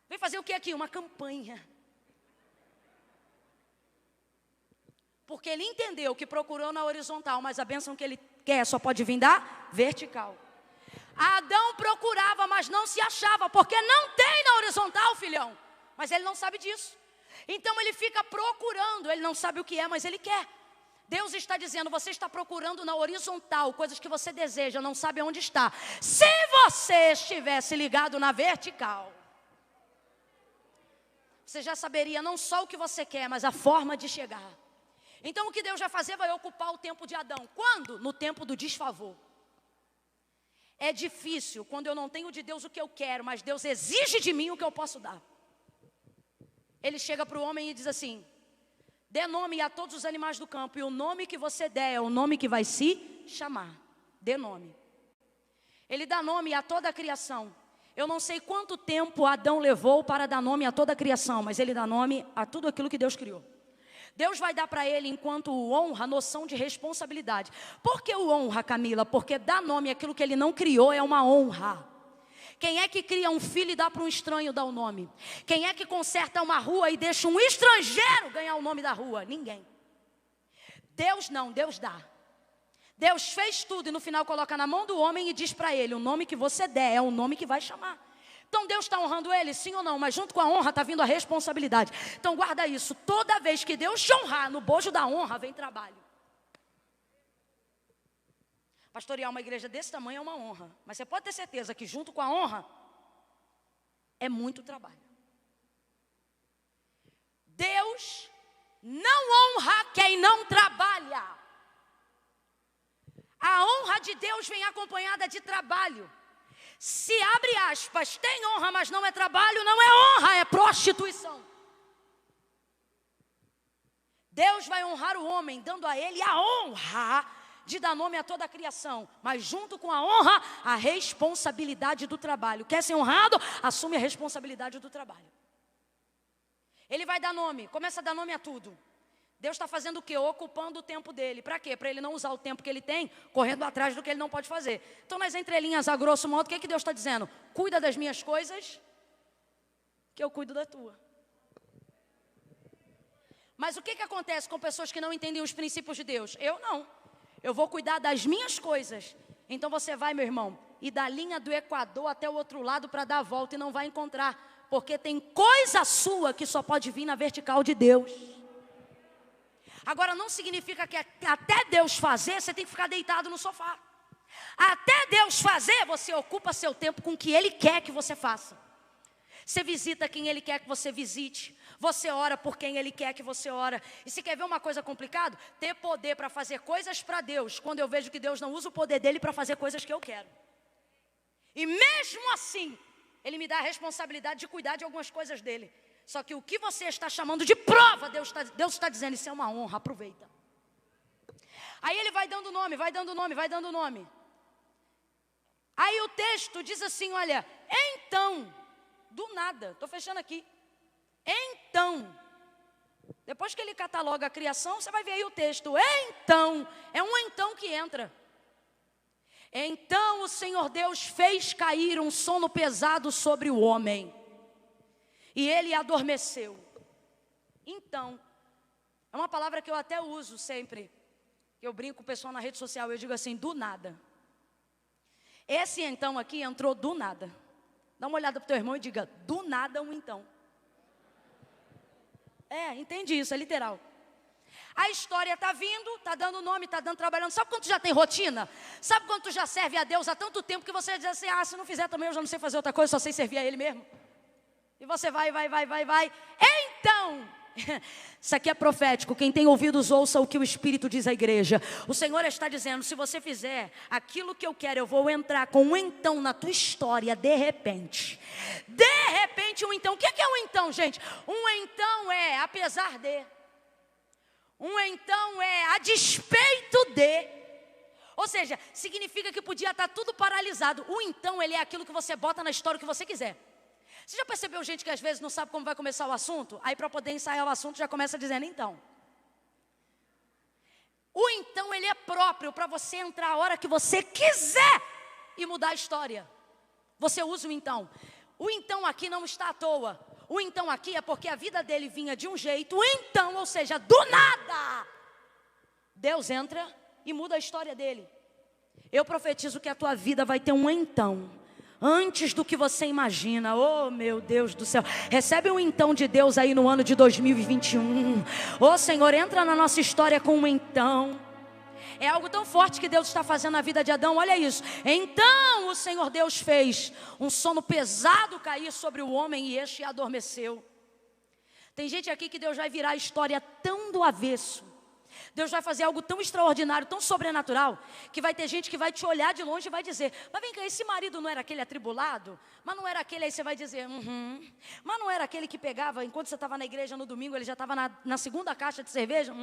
Vem fazer o que aqui? Uma campanha. Porque ele entendeu que procurou na horizontal, mas a bênção que ele quer só pode vir da vertical. Adão procurava, mas não se achava, porque não tem na horizontal, filhão. Mas ele não sabe disso. Então ele fica procurando, ele não sabe o que é, mas ele quer. Deus está dizendo, você está procurando na horizontal, coisas que você deseja, não sabe onde está. Se você estivesse ligado na vertical, você já saberia não só o que você quer, mas a forma de chegar. Então o que Deus vai fazer vai ocupar o tempo de Adão. Quando? No tempo do desfavor. É difícil quando eu não tenho de Deus o que eu quero, mas Deus exige de mim o que eu posso dar. Ele chega para o homem e diz assim, dê nome a todos os animais do campo, e o nome que você der é o nome que vai se chamar. Dê nome. Ele dá nome a toda a criação. Eu não sei quanto tempo Adão levou para dar nome a toda a criação, mas ele dá nome a tudo aquilo que Deus criou. Deus vai dar para ele, enquanto o honra, noção de responsabilidade. Por que o honra, Camila? Porque dar nome àquilo que ele não criou é uma honra. Quem é que cria um filho e dá para um estranho dar o nome? Quem é que conserta uma rua e deixa um estrangeiro ganhar o nome da rua? Ninguém. Deus não, Deus dá. Deus fez tudo e no final coloca na mão do homem e diz para ele, o nome que você der é o nome que vai chamar. Então Deus está honrando ele, sim ou não? Mas junto com a honra está vindo a responsabilidade. Então guarda isso, toda vez que Deus te honrar, no bojo da honra vem trabalho. Pastorear uma igreja desse tamanho é uma honra. Mas você pode ter certeza que junto com a honra, é muito trabalho. Deus não honra quem não trabalha. A honra de Deus vem acompanhada de trabalho. Se abre aspas, tem honra, mas não é trabalho, não é honra, é prostituição. Deus vai honrar o homem, dando a ele a honra de dar nome a toda a criação, mas junto com a honra, a responsabilidade do trabalho. Quer ser honrado? Assume a responsabilidade do trabalho. Ele vai dar nome, começa a dar nome a tudo. Deus está fazendo o quê? Ocupando o tempo dele. Para quê? Para ele não usar o tempo que ele tem, correndo atrás do que ele não pode fazer. Então, nas entrelinhas, a grosso modo, o que Deus está dizendo? Cuida das minhas coisas, que eu cuido da tua. Mas o que acontece com pessoas que não entendem os princípios de Deus? Eu não. Eu vou cuidar das minhas coisas. Então você vai, meu irmão, e da linha do Equador até o outro lado para dar a volta e não vai encontrar. Porque tem coisa sua que só pode vir na vertical de Deus. Agora não significa que até Deus fazer, você tem que ficar deitado no sofá. Até Deus fazer, você ocupa seu tempo com o que Ele quer que você faça. Você visita quem Ele quer que você visite. Você ora por quem Ele quer que você ora. E se quer ver uma coisa complicada? Ter poder para fazer coisas para Deus, quando eu vejo que Deus não usa o poder dEle para fazer coisas que eu quero. E mesmo assim, Ele me dá a responsabilidade de cuidar de algumas coisas dEle. Só que o que você está chamando de prova, Deus está dizendo, isso é uma honra, aproveita. Aí Ele vai dando nome, vai dando nome, vai dando nome. Aí o texto diz assim, olha, então, do nada, estou fechando aqui. Então, depois que ele cataloga a criação, você vai ver aí o texto. Então, é um então que entra. Então o Senhor Deus fez cair um sono pesado sobre o homem. E ele adormeceu. Então, é uma palavra que eu até uso sempre. Eu brinco com o pessoal na rede social, eu digo assim, do nada. Esse então aqui entrou do nada. Dá uma olhada para o teu irmão e diga, do nada um então. Entende isso, é literal. A história está vindo, está dando nome, está dando trabalhando. Sabe quando tu já tem rotina? Sabe quando tu já serve a Deus há tanto tempo que você diz assim, se não fizer também eu já não sei fazer outra coisa, só sei servir a Ele mesmo. E você vai. Então, isso aqui é profético, quem tem ouvidos ouça o que o Espírito diz à igreja. O Senhor está dizendo, se você fizer aquilo que eu quero, eu vou entrar com um então na tua história, de repente. De repente um então, o que é um então, gente? Um então é apesar de. Um então é a despeito de. Ou seja, significa que podia estar tudo paralisado. O então, ele é aquilo que você bota na história que você quiser. Você já percebeu gente que às vezes não sabe como vai começar o assunto? Aí para poder ensaiar o assunto já começa dizendo então. O então, ele é próprio para você entrar a hora que você quiser e mudar a história. Você usa o então. O então aqui não está à toa. O então aqui é porque a vida dele vinha de um jeito. Então, ou seja, do nada, Deus entra e muda a história dele. Eu profetizo que a tua vida vai ter um então, antes do que você imagina. Oh meu Deus do céu, recebe um então de Deus aí no ano de 2021. Oh Senhor, entra na nossa história com um então. É algo tão forte que Deus está fazendo na vida de Adão, olha isso. Então o Senhor Deus fez um sono pesado cair sobre o homem e este adormeceu. Tem gente aqui que Deus vai virar a história tão do avesso. Deus vai fazer algo tão extraordinário, tão sobrenatural, que vai ter gente que vai te olhar de longe e vai dizer: mas vem cá, esse marido não era aquele atribulado? Mas não era aquele, aí você vai dizer: mas não era aquele que pegava, enquanto você estava na igreja no domingo, ele já estava na segunda caixa de cerveja?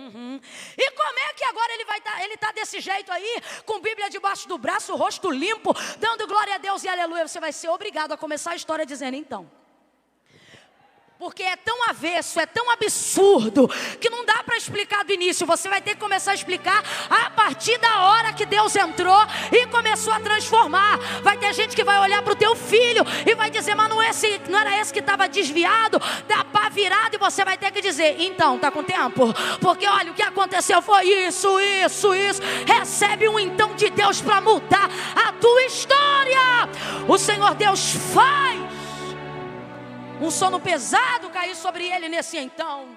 E como é que agora ele está desse jeito aí, com Bíblia debaixo do braço, rosto limpo, dando glória a Deus e aleluia? Você vai ser obrigado a começar a história dizendo então. Porque é tão avesso, é tão absurdo, que não dá para explicar do início. Você vai ter que começar a explicar a partir da hora que Deus entrou e começou a transformar. Vai ter gente que vai olhar para o teu filho e vai dizer: mas não era esse que estava desviado, da pá virado. E você vai ter que dizer: então, está com tempo? Porque olha, o que aconteceu foi isso. Recebe um então de Deus para mudar a tua história. O Senhor Deus faz um sono pesado cair sobre ele nesse então.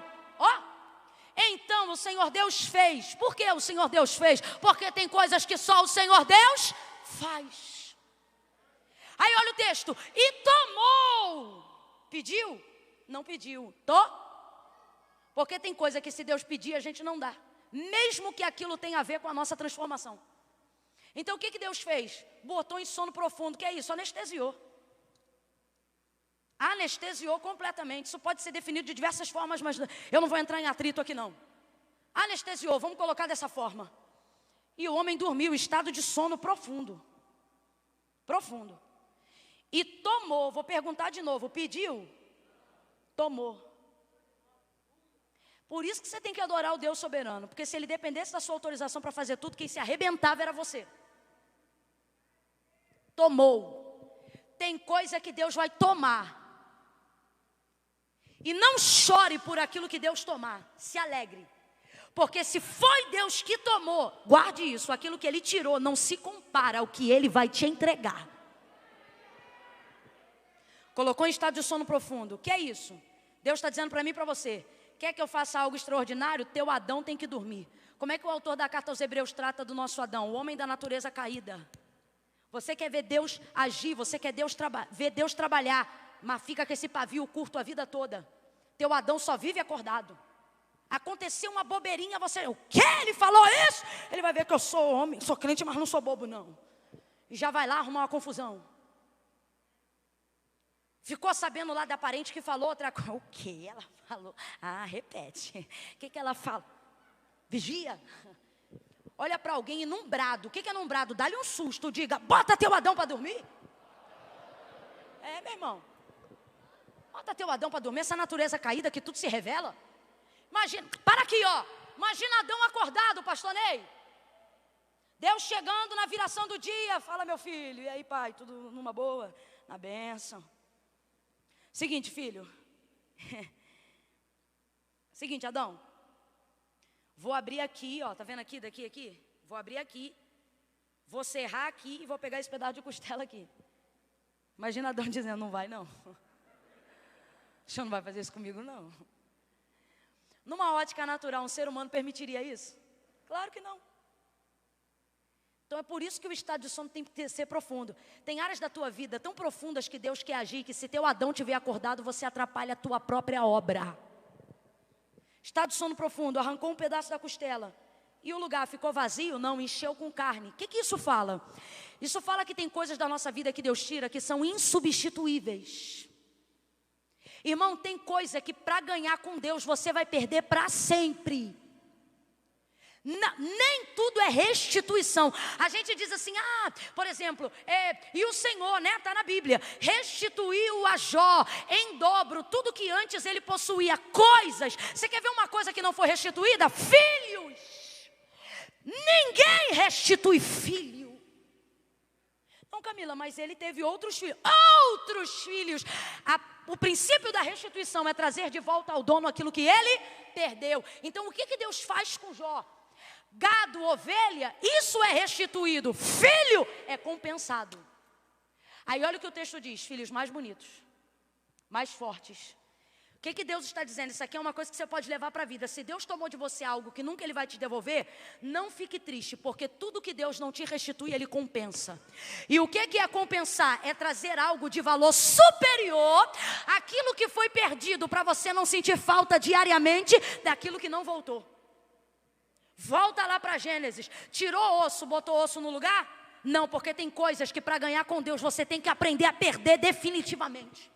Então o Senhor Deus fez. Por que o Senhor Deus fez? Porque tem coisas que só o Senhor Deus faz. Aí olha o texto: e tomou. Pediu? Não pediu. Porque tem coisa que se Deus pedir a gente não dá, mesmo que aquilo tenha a ver com a nossa transformação. Então o que Deus fez? Botou em sono profundo. Que é isso? Anestesiou. Anestesiou completamente. Isso pode ser definido de diversas formas, mas eu não vou entrar em atrito aqui não. Anestesiou, vamos colocar dessa forma. E o homem dormiu, estado de sono profundo. Profundo. E tomou, vou perguntar de novo, pediu? Tomou. Por isso que você tem que adorar o Deus soberano, porque se ele dependesse da sua autorização para fazer tudo, quem se arrebentava era você. Tomou. Tem coisa que Deus vai tomar. E não chore por aquilo que Deus tomar, se alegre. Porque se foi Deus que tomou, guarde isso, aquilo que Ele tirou não se compara ao que Ele vai te entregar. Colocou em estado de sono profundo, o que é isso? Deus está dizendo para mim e para você: quer que eu faça algo extraordinário? Teu Adão tem que dormir. Como é que o autor da carta aos Hebreus trata do nosso Adão? O homem da natureza caída. Você quer ver Deus agir, você quer ver Deus trabalhar, mas fica com esse pavio curto a vida toda. Teu Adão só vive acordado. Aconteceu uma bobeirinha, você: o quê? Ele falou isso? Ele vai ver que eu sou homem, sou crente, mas não sou bobo não. E já vai lá arrumar uma confusão. Ficou sabendo lá da parente que falou outra coisa. O que ela falou? Repete. O que ela fala? Vigia. Olha para alguém inumbrado. O que é inumbrado? Dá-lhe um susto. Diga: bota teu Adão para dormir. Meu irmão. Bota teu Adão para dormir. Essa natureza caída que tudo se revela. Imagina, para aqui, imagina Adão acordado, pastor Ney. Deus chegando na viração do dia. Fala, meu filho. E aí, pai, tudo numa boa? Na bênção. Seguinte, filho. Seguinte, Adão. Vou abrir aqui, tá vendo aqui, daqui, aqui? Vou abrir aqui. Vou serrar aqui e vou pegar esse pedaço de costela aqui. Imagina Adão dizendo: não vai não. O senhor não vai fazer isso comigo não. Numa ótica natural, um ser humano permitiria isso? Claro que não. Então é por isso que o estado de sono tem que ser profundo. Tem áreas da tua vida tão profundas que Deus quer agir, que se teu Adão tiver acordado, você atrapalha a tua própria obra. Estado de sono profundo, arrancou um pedaço da costela. E o lugar ficou vazio? Não, encheu com carne. O que isso fala? Isso fala que tem coisas da nossa vida que Deus tira que são insubstituíveis. Irmão, tem coisa que para ganhar com Deus você vai perder para sempre. Nem tudo é restituição. A gente diz assim, por exemplo, e o Senhor, né, está na Bíblia, restituiu a Jó em dobro tudo que antes ele possuía, coisas. Você quer ver uma coisa que não foi restituída? Filhos. Ninguém restitui filho. Não, Camila, mas ele teve outros filhos. Outros filhos. O princípio da restituição é trazer de volta ao dono aquilo que ele perdeu. Então o que Deus faz com Jó? Gado, ovelha, isso é restituído. Filho é compensado. Aí olha o que o texto diz: filhos mais bonitos, mais fortes. O que Deus está dizendo? Isso aqui é uma coisa que você pode levar para a vida. Se Deus tomou de você algo que nunca Ele vai te devolver, não fique triste, porque tudo que Deus não te restitui, Ele compensa. E o que é compensar? É trazer algo de valor superior àquilo que foi perdido, para você não sentir falta diariamente daquilo que não voltou. Volta lá para Gênesis. Tirou osso, botou osso no lugar? Não, porque tem coisas que para ganhar com Deus você tem que aprender a perder definitivamente.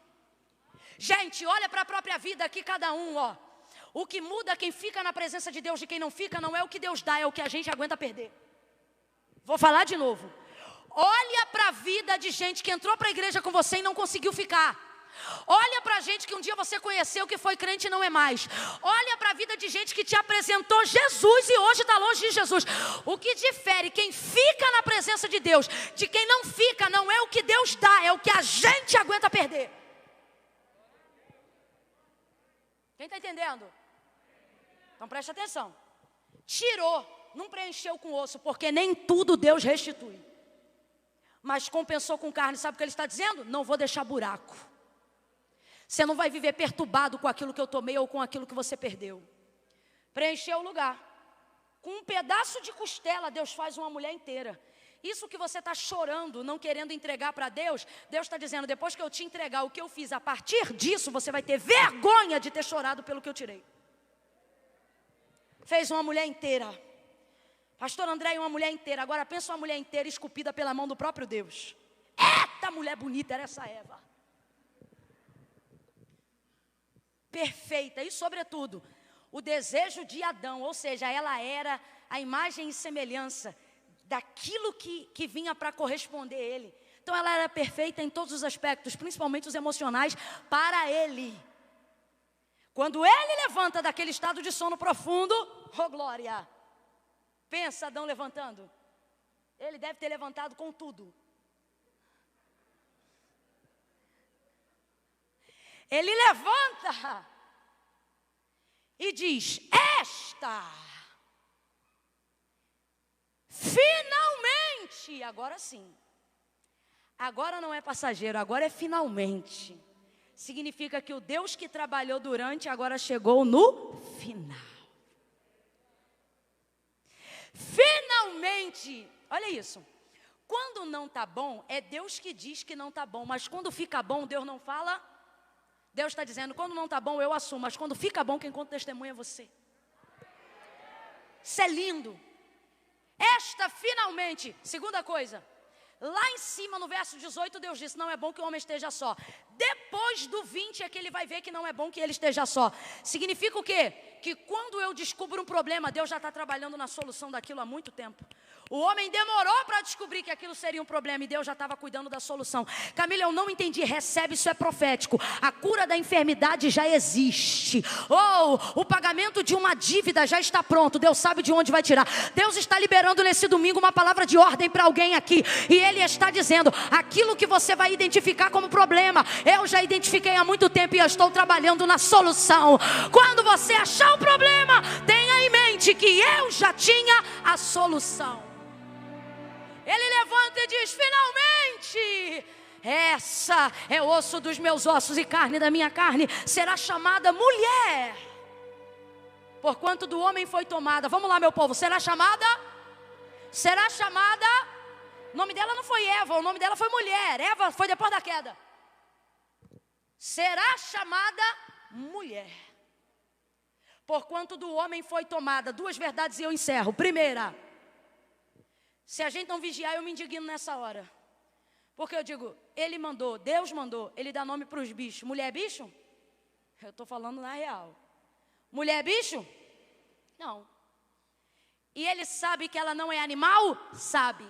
Gente, olha para a própria vida aqui, cada um, ó. O que muda quem fica na presença de Deus de quem não fica não é o que Deus dá, é o que a gente aguenta perder. Vou falar de novo. Olha para a vida de gente que entrou para a igreja com você e não conseguiu ficar. Olha para a gente que um dia você conheceu, que foi crente e não é mais. Olha para a vida de gente que te apresentou Jesus e hoje está longe de Jesus. O que difere quem fica na presença de Deus de quem não fica não é o que Deus dá, é o que a gente aguenta perder. Quem está entendendo? Então preste atenção. Tirou, não preencheu com osso, porque nem tudo Deus restitui. Mas compensou com carne, sabe o que ele está dizendo? Não vou deixar buraco. Você não vai viver perturbado com aquilo que eu tomei ou com aquilo que você perdeu. Preencheu o lugar. Com um pedaço de costela, Deus faz uma mulher inteira. Isso que você está chorando, não querendo entregar para Deus, Deus está dizendo, depois que eu te entregar o que eu fiz, a partir disso, você vai ter vergonha de ter chorado pelo que eu tirei. Fez uma mulher inteira. Pastor André, uma mulher inteira. Agora pensa uma mulher inteira esculpida pela mão do próprio Deus. Eita, mulher bonita, era essa Eva. Perfeita. E sobretudo, o desejo de Adão, ou seja, ela era a imagem e semelhança daquilo que vinha para corresponder a ele. Então ela era perfeita em todos os aspectos, principalmente os emocionais, para ele. Quando ele levanta daquele estado de sono profundo, oh glória! Pensa Adão levantando. Ele deve ter levantado com tudo. Ele levanta e diz, finalmente, agora sim. Agora não é passageiro, agora é finalmente. Significa que o Deus que trabalhou durante agora chegou no final. Finalmente, olha isso. Quando não está bom, é Deus que diz que não está bom. Mas quando fica bom, Deus não fala. Deus está dizendo, quando não está bom, eu assumo. Mas quando fica bom, quem conta testemunha é você. Isso é lindo. Esta finalmente, segunda coisa. Lá em cima no verso 18 Deus disse, não é bom que o homem esteja só. Depois do 20 é que ele vai ver que não é bom que ele esteja só. Significa o quê? Que quando eu descubro um problema, Deus já está trabalhando na solução daquilo há muito tempo. O homem demorou para descobrir que aquilo seria um problema e Deus já estava cuidando da solução. Camila, eu não entendi, recebe, isso é profético. A cura da enfermidade já existe. O pagamento de uma dívida já está pronto, Deus sabe de onde vai tirar. Deus está liberando nesse domingo uma palavra de ordem para alguém aqui. E Ele está dizendo, aquilo que você vai identificar como problema, eu já identifiquei há muito tempo e eu estou trabalhando na solução. Quando você achar o problema, tenha em mente que eu já tinha a solução. Ele levanta e diz, finalmente, essa é osso dos meus ossos e carne da minha carne, será chamada mulher. Porquanto do homem foi tomada, vamos lá meu povo, será chamada, o nome dela não foi Eva, o nome dela foi mulher, Eva foi depois da queda. Será chamada mulher. Porquanto do homem foi tomada, duas verdades e eu encerro. Primeira, se a gente não vigiar, eu me indigno nessa hora. Porque eu digo, ele mandou, Deus mandou, ele dá nome para os bichos. Mulher é bicho? Eu estou falando na real. Mulher é bicho? Não. E ele sabe que ela não é animal? Sabe.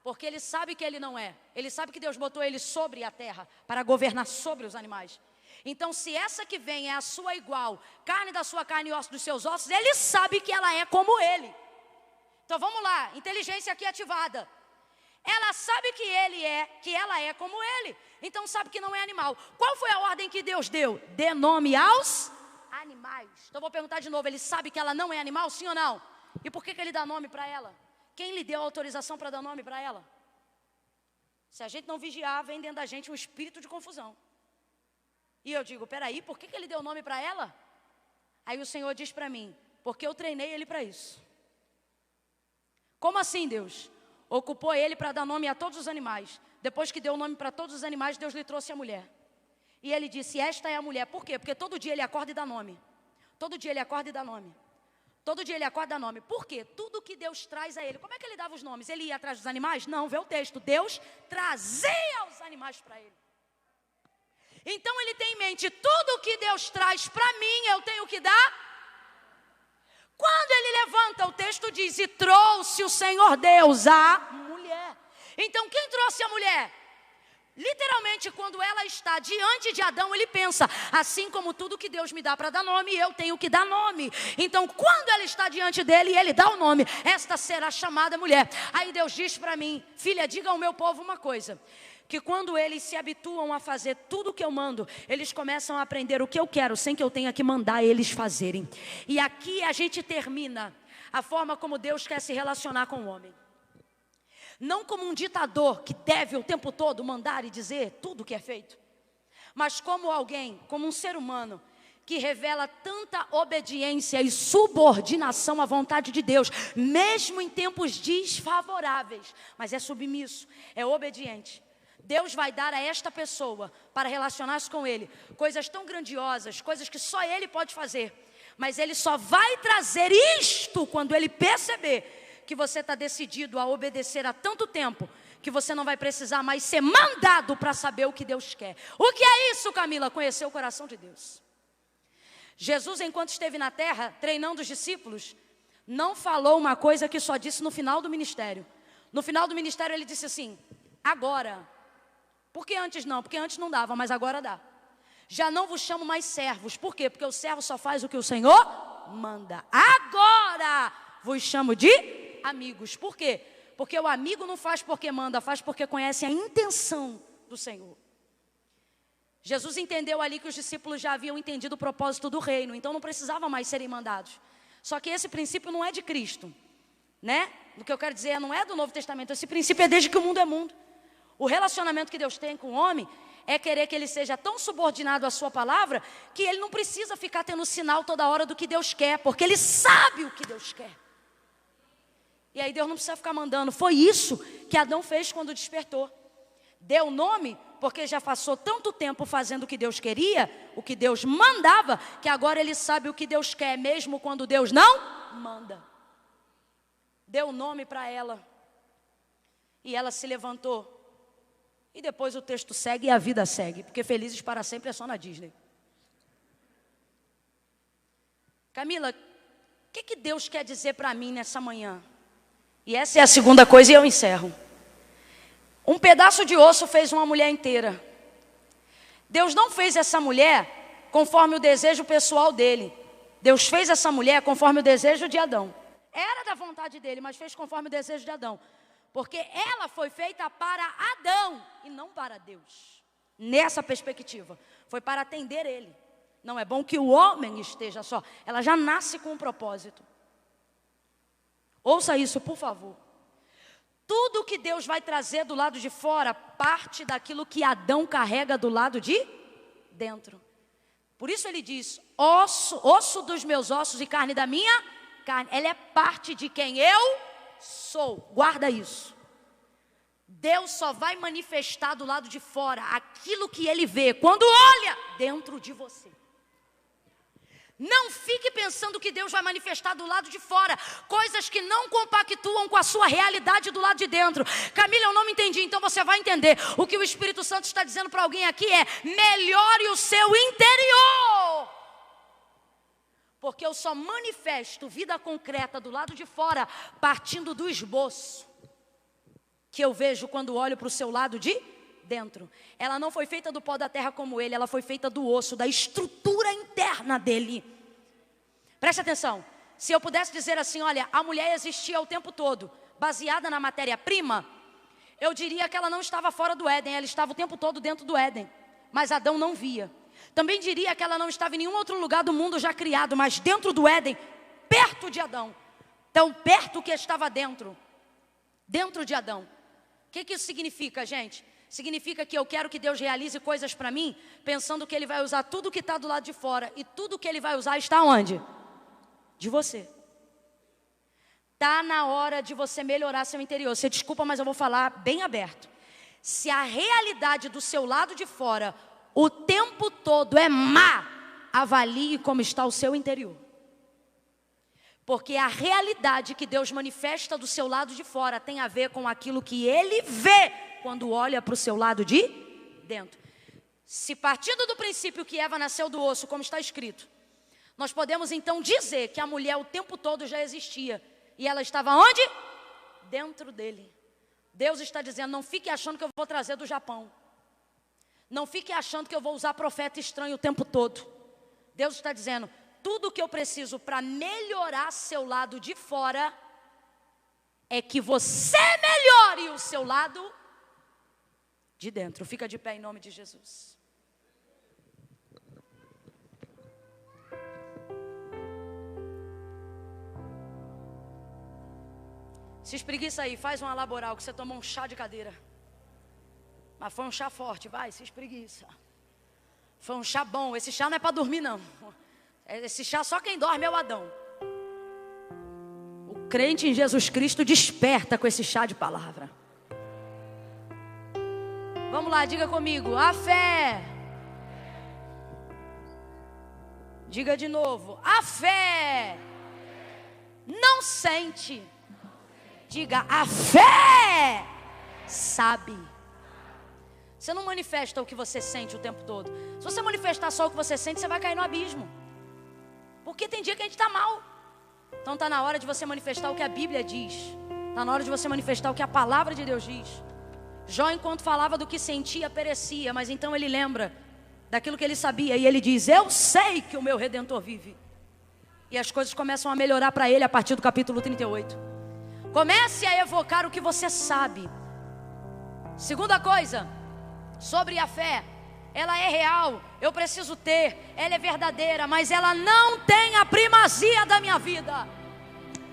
Porque ele sabe que ele não é. Ele sabe que Deus botou ele sobre a terra para governar sobre os animais. Então, se essa que vem é a sua igual, carne da sua carne e osso dos seus ossos, ele sabe que ela é como ele. Então, vamos lá, inteligência aqui ativada. Ela sabe que ela é como ele. Então, sabe que não é animal. Qual foi a ordem que Deus deu? Dê nome aos animais. Então, vou perguntar de novo, ele sabe que ela não é animal, sim ou não? E por que ele dá nome para ela? Quem lhe deu a autorização para dar nome para ela? Se a gente não vigiar, vem dentro da gente um espírito de confusão. E eu digo, peraí, por que ele deu nome para ela? Aí o Senhor diz para mim, porque eu treinei ele para isso. Como assim, Deus? Ocupou ele para dar nome a todos os animais. Depois que deu o nome para todos os animais, Deus lhe trouxe a mulher. E ele disse, esta é a mulher. Por quê? Porque todo dia ele acorda e dá nome. Todo dia ele acorda e dá nome. Todo dia ele acorda e dá nome. Por quê? Tudo que Deus traz a ele. Como é que ele dava os nomes? Ele ia atrás dos animais? Não, vê o texto. Deus trazia os animais para ele. Então ele tem em mente, tudo que Deus traz para mim, eu tenho que dar. Quando ele levanta, o texto diz, e trouxe o Senhor Deus a mulher. Então quem trouxe a mulher? Literalmente, quando ela está diante de Adão, ele pensa, assim como tudo que Deus me dá para dar nome, eu tenho que dar nome. Então, quando ela está diante dele e ele dá o nome, esta será chamada mulher. Aí Deus diz para mim, filha, diga ao meu povo uma coisa, que quando eles se habituam a fazer tudo o que eu mando, eles começam a aprender o que eu quero, sem que eu tenha que mandar eles fazerem. E aqui a gente termina a forma como Deus quer se relacionar com o homem. Não como um ditador que deve o tempo todo mandar e dizer tudo o que é feito, mas como alguém, como um ser humano, que revela tanta obediência e subordinação à vontade de Deus, mesmo em tempos desfavoráveis, mas é submisso, é obediente. Deus vai dar a esta pessoa, para relacionar-se com ele, coisas tão grandiosas, coisas que só ele pode fazer, mas ele só vai trazer isto quando ele perceber que você está decidido a obedecer há tanto tempo, que você não vai precisar mais ser mandado para saber o que Deus quer. O que é isso, Camila? Conhecer o coração de Deus. Jesus, enquanto esteve na terra, treinando os discípulos, não falou uma coisa que só disse no final do ministério. No final do ministério ele disse assim, agora. Por que antes não? Porque antes não dava, mas agora dá. Já não vos chamo mais servos. Por quê? Porque o servo só faz o que o Senhor manda. Agora vos chamo de amigos. Por quê? Porque o amigo não faz porque manda, faz porque conhece a intenção do Senhor. Jesus entendeu ali que os discípulos já haviam entendido o propósito do reino, então não precisava mais serem mandados. Só que esse princípio não é de Cristo, né? O que eu quero dizer não é do Novo Testamento, esse princípio é desde que o mundo é mundo. O relacionamento que Deus tem com o homem é querer que ele seja tão subordinado à sua palavra que ele não precisa ficar tendo sinal toda hora do que Deus quer, porque ele sabe o que Deus quer. E aí Deus não precisa ficar mandando. Foi isso que Adão fez quando despertou. Deu nome porque já passou tanto tempo fazendo o que Deus queria, o que Deus mandava, que agora ele sabe o que Deus quer, mesmo quando Deus não manda. Deu nome para ela. E ela se levantou. E depois o texto segue e a vida segue, porque felizes para sempre é só na Disney. Camila, o que Deus quer dizer para mim nessa manhã? E essa é a segunda coisa e eu encerro. Um pedaço de osso fez uma mulher inteira. Deus não fez essa mulher conforme o desejo pessoal dele. Deus fez essa mulher conforme o desejo de Adão. Era da vontade dele, mas fez conforme o desejo de Adão. Porque ela foi feita para Adão e não para Deus. Nessa perspectiva, foi para atender ele. Não é bom que o homem esteja só. Ela já nasce com um propósito. Ouça isso, por favor. Tudo que Deus vai trazer do lado de fora parte daquilo que Adão carrega do lado de dentro. Por isso ele diz, osso dos meus ossos e carne da minha carne. Ela é parte de quem eu sou. Guarda isso. Deus só vai manifestar do lado de fora aquilo que ele vê quando olha dentro de você. Não fique pensando que Deus vai manifestar do lado de fora coisas que não compactuam com a sua realidade do lado de dentro. Camila, eu não me entendi, então você vai entender. O que o Espírito Santo está dizendo para alguém aqui é: melhore o seu interior. Porque eu só manifesto vida concreta do lado de fora, partindo do esboço que eu vejo quando olho para o seu lado de dentro. Ela não foi feita do pó da terra como ele, ela foi feita do osso, da estrutura interna dele. Preste atenção, se eu pudesse dizer assim, olha, a mulher existia o tempo todo, baseada na matéria-prima, eu diria que ela não estava fora do Éden, ela estava o tempo todo dentro do Éden, mas Adão não via. Também diria que ela não estava em nenhum outro lugar do mundo já criado, mas dentro do Éden, perto de Adão. Tão perto que estava dentro de Adão. O que isso significa, gente? Significa que eu quero que Deus realize coisas para mim, pensando que Ele vai usar tudo que está do lado de fora. E tudo que Ele vai usar está onde? De você. Está na hora de você melhorar seu interior. Você desculpa, mas eu vou falar bem aberto. Se a realidade do seu lado de fora o tempo todo é má, avalie como está o seu interior. Porque a realidade que Deus manifesta do seu lado de fora tem a ver com aquilo que Ele vê quando olha para o seu lado de dentro. Se partindo do princípio que Eva nasceu do osso, como está escrito, nós podemos então dizer que a mulher o tempo todo já existia. E ela estava onde? Dentro dele. Deus está dizendo, não fique achando que eu vou trazer do Japão. Não fique achando que eu vou usar profeta estranho o tempo todo. Deus está dizendo, tudo que eu preciso para melhorar seu lado de fora é que você melhore o seu lado de dentro. Fica de pé em nome de Jesus. Se espreguiça aí, faz uma laboral que você tomou um chá de cadeira. Mas foi um chá forte, vai, se espreguiça. Foi um chá bom, esse chá não é para dormir não. Esse chá só quem dorme é o Adão. O crente em Jesus Cristo desperta com esse chá de palavra. Vamos lá, diga comigo, a fé. Diga de novo, a fé não sente. Diga, a fé sabe. Você não manifesta o que você sente o tempo todo. Se você manifestar só o que você sente, você vai cair no abismo. Porque tem dia que a gente está mal. Então está na hora de você manifestar o que a Bíblia diz. Está na hora de você manifestar o que a palavra de Deus diz. Jó, enquanto falava do que sentia, perecia. Mas então ele lembra daquilo que ele sabia. E ele diz, eu sei que o meu Redentor vive. E as coisas começam a melhorar para ele a partir do capítulo 38. Comece a evocar o que você sabe. Segunda coisa, sobre a fé. Ela é real, eu preciso ter, ela é verdadeira, mas ela não tem a primazia da minha vida.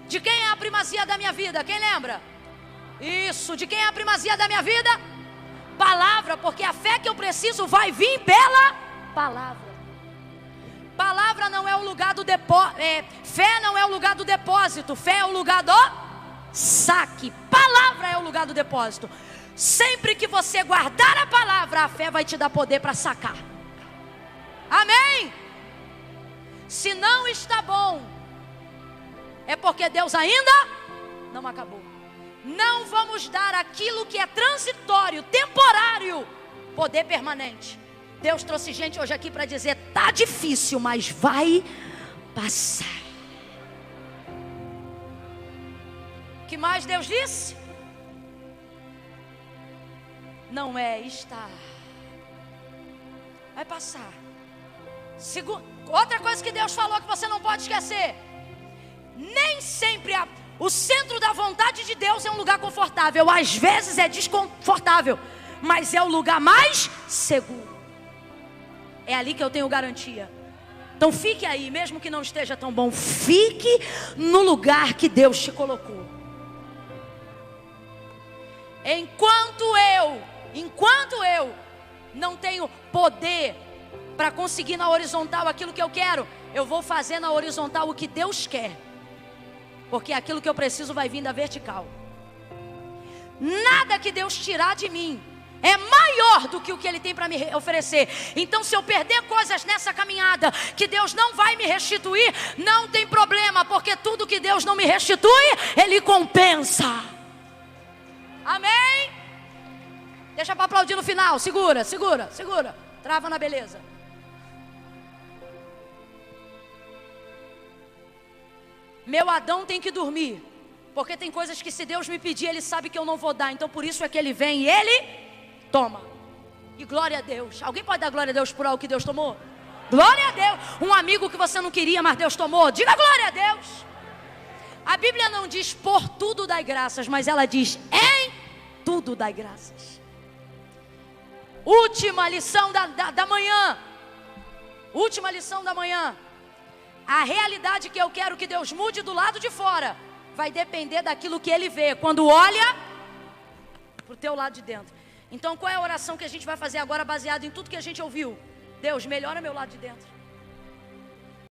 De quem é a primazia da minha vida? Quem lembra? Isso, de quem é a primazia da minha vida? Palavra, porque a fé que eu preciso vai vir pela palavra. Palavra não é o lugar do depósito, fé não é o lugar do depósito, fé é o lugar do saque. Palavra é o lugar do depósito. Sempre que você guardar a palavra, a fé vai te dar poder para sacar. Amém? Se não está bom, é porque Deus ainda não acabou. Não vamos dar aquilo que é transitório, temporário, poder permanente. Deus trouxe gente hoje aqui para dizer, tá difícil, mas vai passar. O que mais Deus disse? Não é estar. Vai passar. Outra coisa que Deus falou que você não pode esquecer. Nem sempre o centro da vontade de Deus é um lugar confortável. Às vezes é desconfortável, mas é o lugar mais seguro. É ali que eu tenho garantia. Então fique aí, mesmo que não esteja tão bom. Fique no lugar que Deus te colocou. Enquanto eu não tenho poder para conseguir na horizontal aquilo que eu quero, eu vou fazer na horizontal o que Deus quer. Porque aquilo que eu preciso vai vir da vertical. Nada que Deus tirar de mim é maior do que o que Ele tem para me oferecer. Então se eu perder coisas nessa caminhada que Deus não vai me restituir, não tem problema, porque tudo que Deus não me restitui, Ele compensa. Amém? Deixa para aplaudir no final. Segura. Trava na beleza. Meu Adão tem que dormir, porque tem coisas que se Deus me pedir, Ele sabe que eu não vou dar. Então por isso é que Ele vem e Ele toma. E glória a Deus. Alguém pode dar glória a Deus por algo que Deus tomou? Glória a Deus. Um amigo que você não queria, mas Deus tomou. Diga glória a Deus. A Bíblia não diz por tudo dai graças, mas ela diz em tudo dai graças. Última lição da manhã. Última lição da manhã. A realidade que eu quero que Deus mude do lado de fora vai depender daquilo que Ele vê quando olha para o teu lado de dentro. Então qual é a oração que a gente vai fazer agora baseado em tudo que a gente ouviu? Deus, melhora meu lado de dentro.